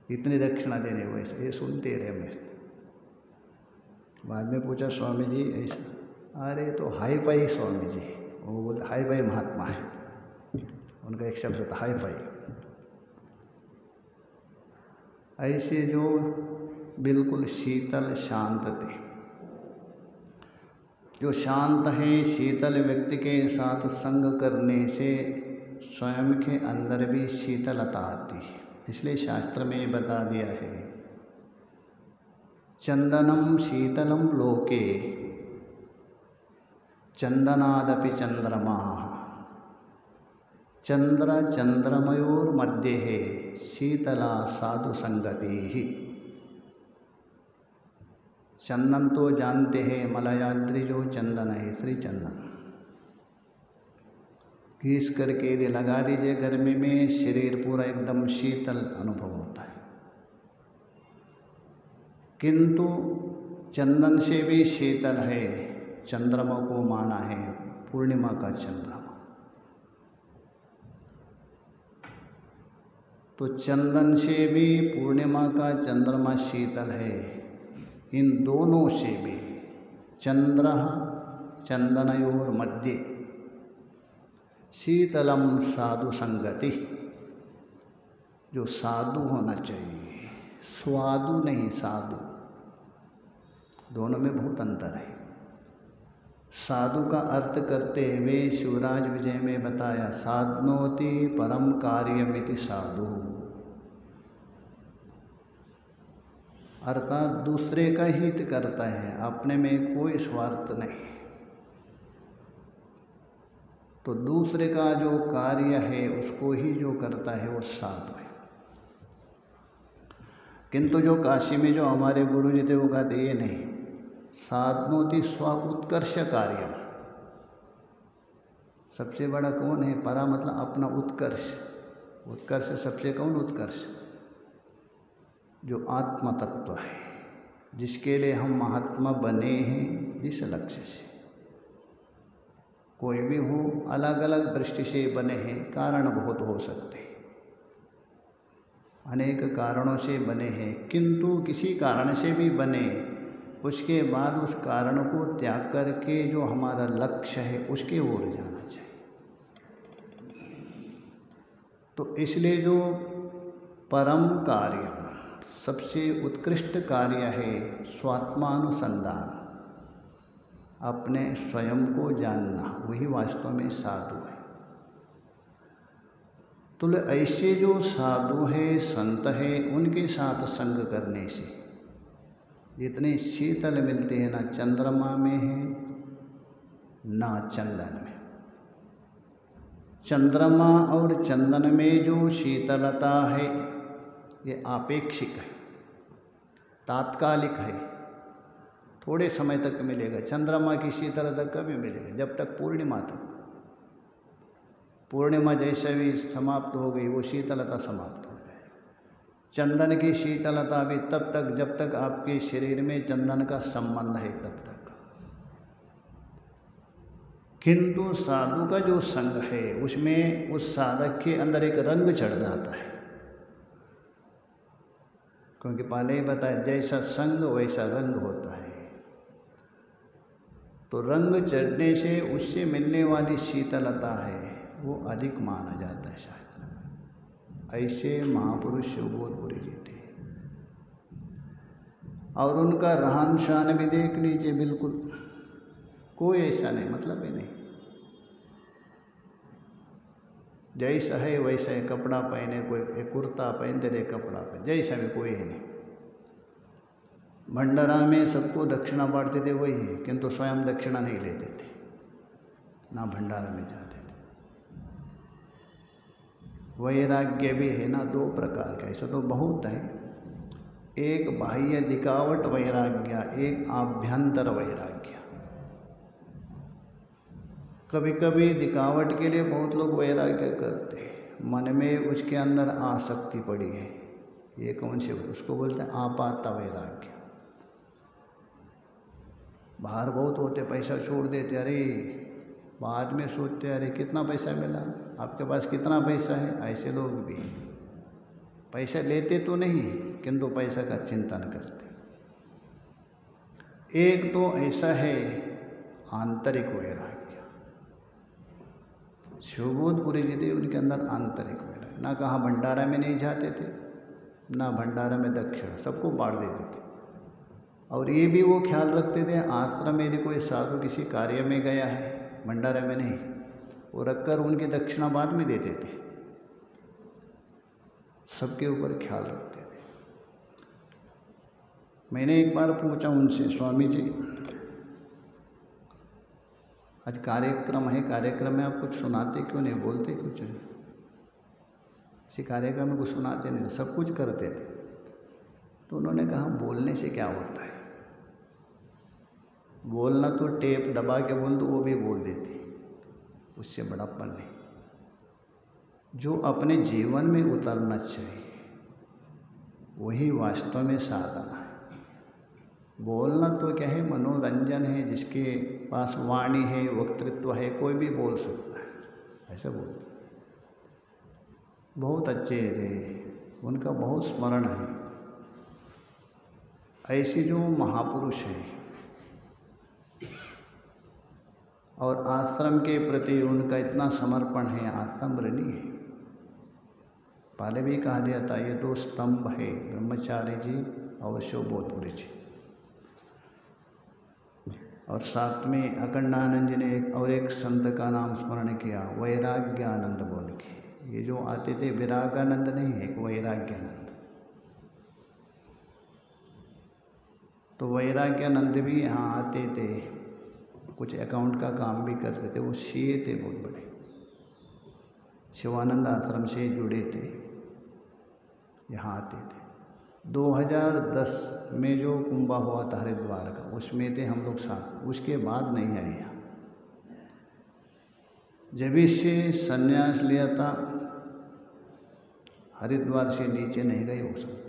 इतनी दक्षिणा देने वैसे। ये सुनते रहे मैं। बाद में पूछा स्वामी जी ऐसा, अरे तो हाई फाई स्वामी जी। वो बोलते हाई फाई महात्मा है, उनका एक शब्द था हाई फाई। ऐसे जो बिल्कुल शीतल शांत थे। जो शांत है, शीतल व्यक्ति के साथ संग करने से स्वयं के अंदर भी शीतलता आती है। इसलिए शास्त्र में बता दिया है, चंदनम शीतलम लोके चंदनादपि चंद्रमा चंद्र चंद्रमयोर मध्ये है शीतला साधु संगति ही। चंदन तो जानते हैं, मलयाद्रि जो चंदन है, श्री चंदन घिस करके यदि लगा दीजिए गर्मी में, शरीर पूरा एकदम शीतल अनुभव होता है। किंतु चंदन से भी शीतल है, चंद्रमा को माना है, पूर्णिमा का चंद्रमा। तो चंदन से भी पूर्णिमा का चंद्रमा शीतल है। इन दोनों से भी चंद्र चंदनयोर मध्ये शीतलम साधु संगति। जो साधु होना चाहिए, स्वादु नहीं, साधु। दोनों में बहुत अंतर है। साधु का अर्थ करते हुए शिवराज विजय में बताया, साधनोति परम कार्यमिति साधु, अर्थात दूसरे का हित करता है, अपने में कोई स्वार्थ नहीं। तो दूसरे का जो कार्य है उसको ही जो करता है वो साधु है। किंतु जो काशी में जो हमारे गुरु जी थे वो कहते ये नहीं, साधनोति स्व उत्कर्ष कार्य। सबसे बड़ा कौन है? परा मतलब अपना उत्कर्ष। उत्कर्ष सबसे कौन उत्कर्ष? जो आत्म तत्व है, जिसके लिए हम महात्मा बने हैं, जिस लक्ष्य से। कोई भी हो, अलग अलग दृष्टि से बने हैं, कारण बहुत हो सकते हैं, अनेक कारणों से बने हैं, किंतु किसी कारण से भी बने, उसके बाद उस कारण को त्याग करके जो हमारा लक्ष्य है उसके ओर जाना चाहिए। तो इसलिए जो परम कार्य, सबसे उत्कृष्ट कार्य है स्वात्मानुसंधान, अपने स्वयं को जानना, वही वास्तव में साधु है। तो ऐसे जो साधु है, संत है, उनके साथ संग करने से जितने शीतल मिलते हैं, ना चंद्रमा में है ना चंदन में। चंद्रमा और चंदन में जो शीतलता है ये आपेक्षिक है, तात्कालिक है, थोड़े समय तक मिलेगा। चंद्रमा की शीतलता कभी मिलेगा? जब तक पूर्णिमा तक। पूर्णिमा जैसे भी समाप्त हो गई वो शीतलता समाप्त हो जाए। चंदन की शीतलता भी तब तक जब तक आपके शरीर में चंदन का संबंध है, तब तक। किंतु साधु का जो संग है उसमें उस साधक के अंदर एक रंग चढ़ जाता है, क्योंकि पहले ही बताया जैसा संग वैसा रंग होता है। तो रंग चढ़ने से उससे मिलने वाली शीतलता है वो अधिक माना जाता है शायद। ऐसे महापुरुष शिवबोधपुरी जी थे, और उनका रहन सहन भी देख लीजिए, बिल्कुल कोई ऐसा नहीं, मतलब ही नहीं। जैसा है वैसा है, कपड़ा पहने, कोई एक कुर्ता पहनते थे, कपड़ा पहने, जैसा भी कोई है नहीं। भंडारा में सबको दक्षिणा बांटते थे वही है, किंतु स्वयं दक्षिणा नहीं लेते थे, ना भंडारा में जाते थे। वैराग्य भी है ना दो प्रकार का, ऐसा तो बहुत है। एक बाह्य दिखावट वैराग्य, एक आभ्यंतर वैराग्य। कभी कभी दिखावट के लिए बहुत लोग वैराग्य करते हैं, मन में उसके अंदर आसक्ति पड़ी है, ये कौन से, उसको बोलते हैं आपात वैराग्य। बाहर बहुत होते, पैसा छोड़ देते, अरे बाद में सोचते अरे कितना पैसा मिला, आपके पास कितना पैसा है, ऐसे लोग भी पैसा लेते तो नहीं किंतु पैसा का चिंतन करते। एक तो ऐसा है आंतरिक वैराग्य, शिवबोधपुरी जी थे, उनके अंदर आंतरिक वैराग्य। ना कहाँ भंडारा में नहीं जाते थे, ना भंडारा में दक्षिणा, सबको बांट देते थे। और ये भी वो ख्याल रखते थे, आश्रम में यदि कोई साधु किसी कार्य में गया है, भंडारा में नहीं, वो रखकर उनकी दक्षिणा बाद में देते थे। सबके ऊपर ख्याल रखते थे। मैंने एक बार पूछा उनसे, स्वामी जी आज कार्यक्रम है, कार्यक्रम में आप कुछ सुनाते क्यों नहीं, बोलते कुछ नहीं? इसी कार्यक्रम में कुछ सुनाते नहीं, सब कुछ करते थे। तो उन्होंने कहा बोलने से क्या होता है, बोलना तो टेप दबा के बोल दो वो भी बोल देती, उससे बड़ापन नहीं। जो अपने जीवन में उतरना चाहिए वही वास्तव में साधना है। बोलना तो क्या है, मनोरंजन है, जिसके पास वाणी है, वक्तृत्व है, कोई भी बोल सकता है, ऐसे बोलते। बहुत अच्छे थे, उनका बहुत स्मरण है। ऐसे जो महापुरुष हैं और आश्रम के प्रति उनका इतना समर्पण है, आश्रम ऋणी है। पहले भी कहा दिया था ये दो स्तंभ है, ब्रह्मचारी जी और शिवबोधपुरी जी। और साथ में अखंडानंद जी ने एक संत का नाम स्मरण किया, वैराग्यानंद बोल के। ये जो आते थे विरागानंद नहीं है, एक वैराग्यानंद। तो वैराग्यानंद भी यहाँ आते थे, कुछ अकाउंट का काम भी करते थे। वो सीए थे बहुत बड़े, शिवानंद आश्रम से जुड़े थे, यहाँ आते थे। 2010 में जो कुंभ हुआ था हरिद्वार का, उसमें थे हम लोग साथ, उसके बाद नहीं आए यहाँ। जब से संन्यास लिया था हरिद्वार से नीचे नहीं गए वो सब।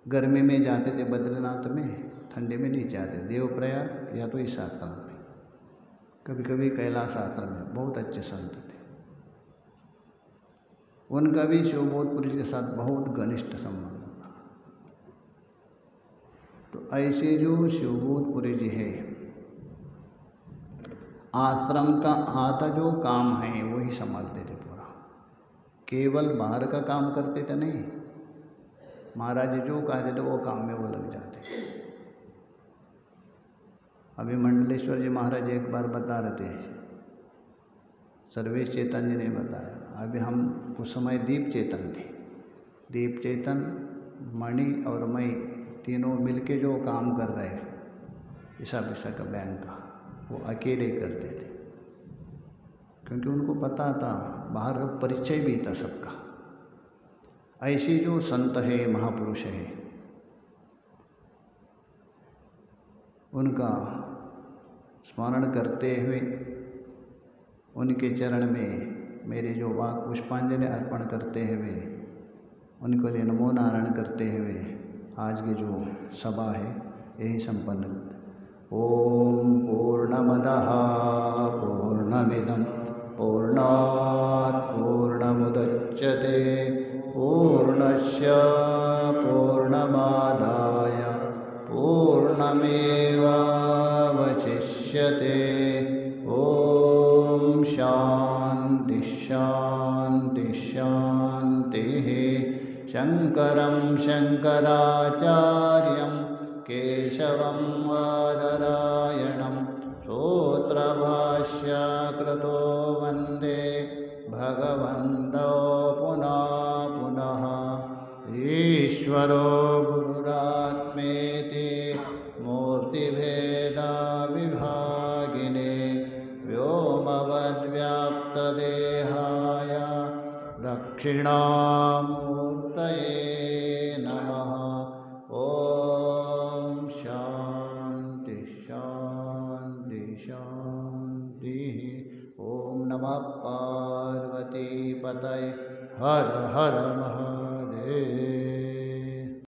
गर्मी में जाते थे बद्रीनाथ में, ठंडे में नहीं जाते, देवप्रयाग या तो इस आश्रम में, कभी कभी कैलाश आश्रम में। बहुत अच्छे संत थे। उनका भी शिवबोधपुरी के साथ बहुत घनिष्ठ संबंध था। तो ऐसे जो शिवबोधपुरी जी है, आश्रम का आधा जो काम है वही संभालते थे पूरा, केवल बाहर का काम करते थे नहीं। महाराज जो कहते थे वो काम में वो लग जाते। अभी मंडलेश्वर जी महाराज एक बार बता रहे थे, सर्वेश चैतन्य ने बताया। अभी हम उस समय दीप चेतन थे। दीप चेतन, मणि और मई तीनों मिलके जो काम कर रहे हिसाब विशाखा बैंक का, वो अकेले करते थे, क्योंकि उनको पता था बाहर का परिचय भी था सबका। ऐसे जो संत है, महापुरुष है, उनका स्मरण करते हुए उनके चरण में मेरे जो वाक पुष्पांजलि अर्पण करते हुए उनको लिए नमो नारायण करते हुए आज की जो सभा है यही संपन्न करते। ओम पूर्णमदः पूर्णमिदं पूर्णात् पूर्णमुदच्यते पूर्णस्य पूर्णमादाय पूर्णमेवावशिष्यते। ओम शांति शांति शांतिः। शंकरं शंकराचार्यं केशवं बादरायणं सूत्रभाष्यकृतो वन्दे भगवन्तौ पुनः पुनः। ईश्वरो गुरुरात्मेति मूर्तिभेदविभागिने व्योमवद्व्याप्तदेहाय दक्षिणामूर्तये नमः। ओम शांति शांति शांतिः। ओम नमः पार्वती पतये। हर हर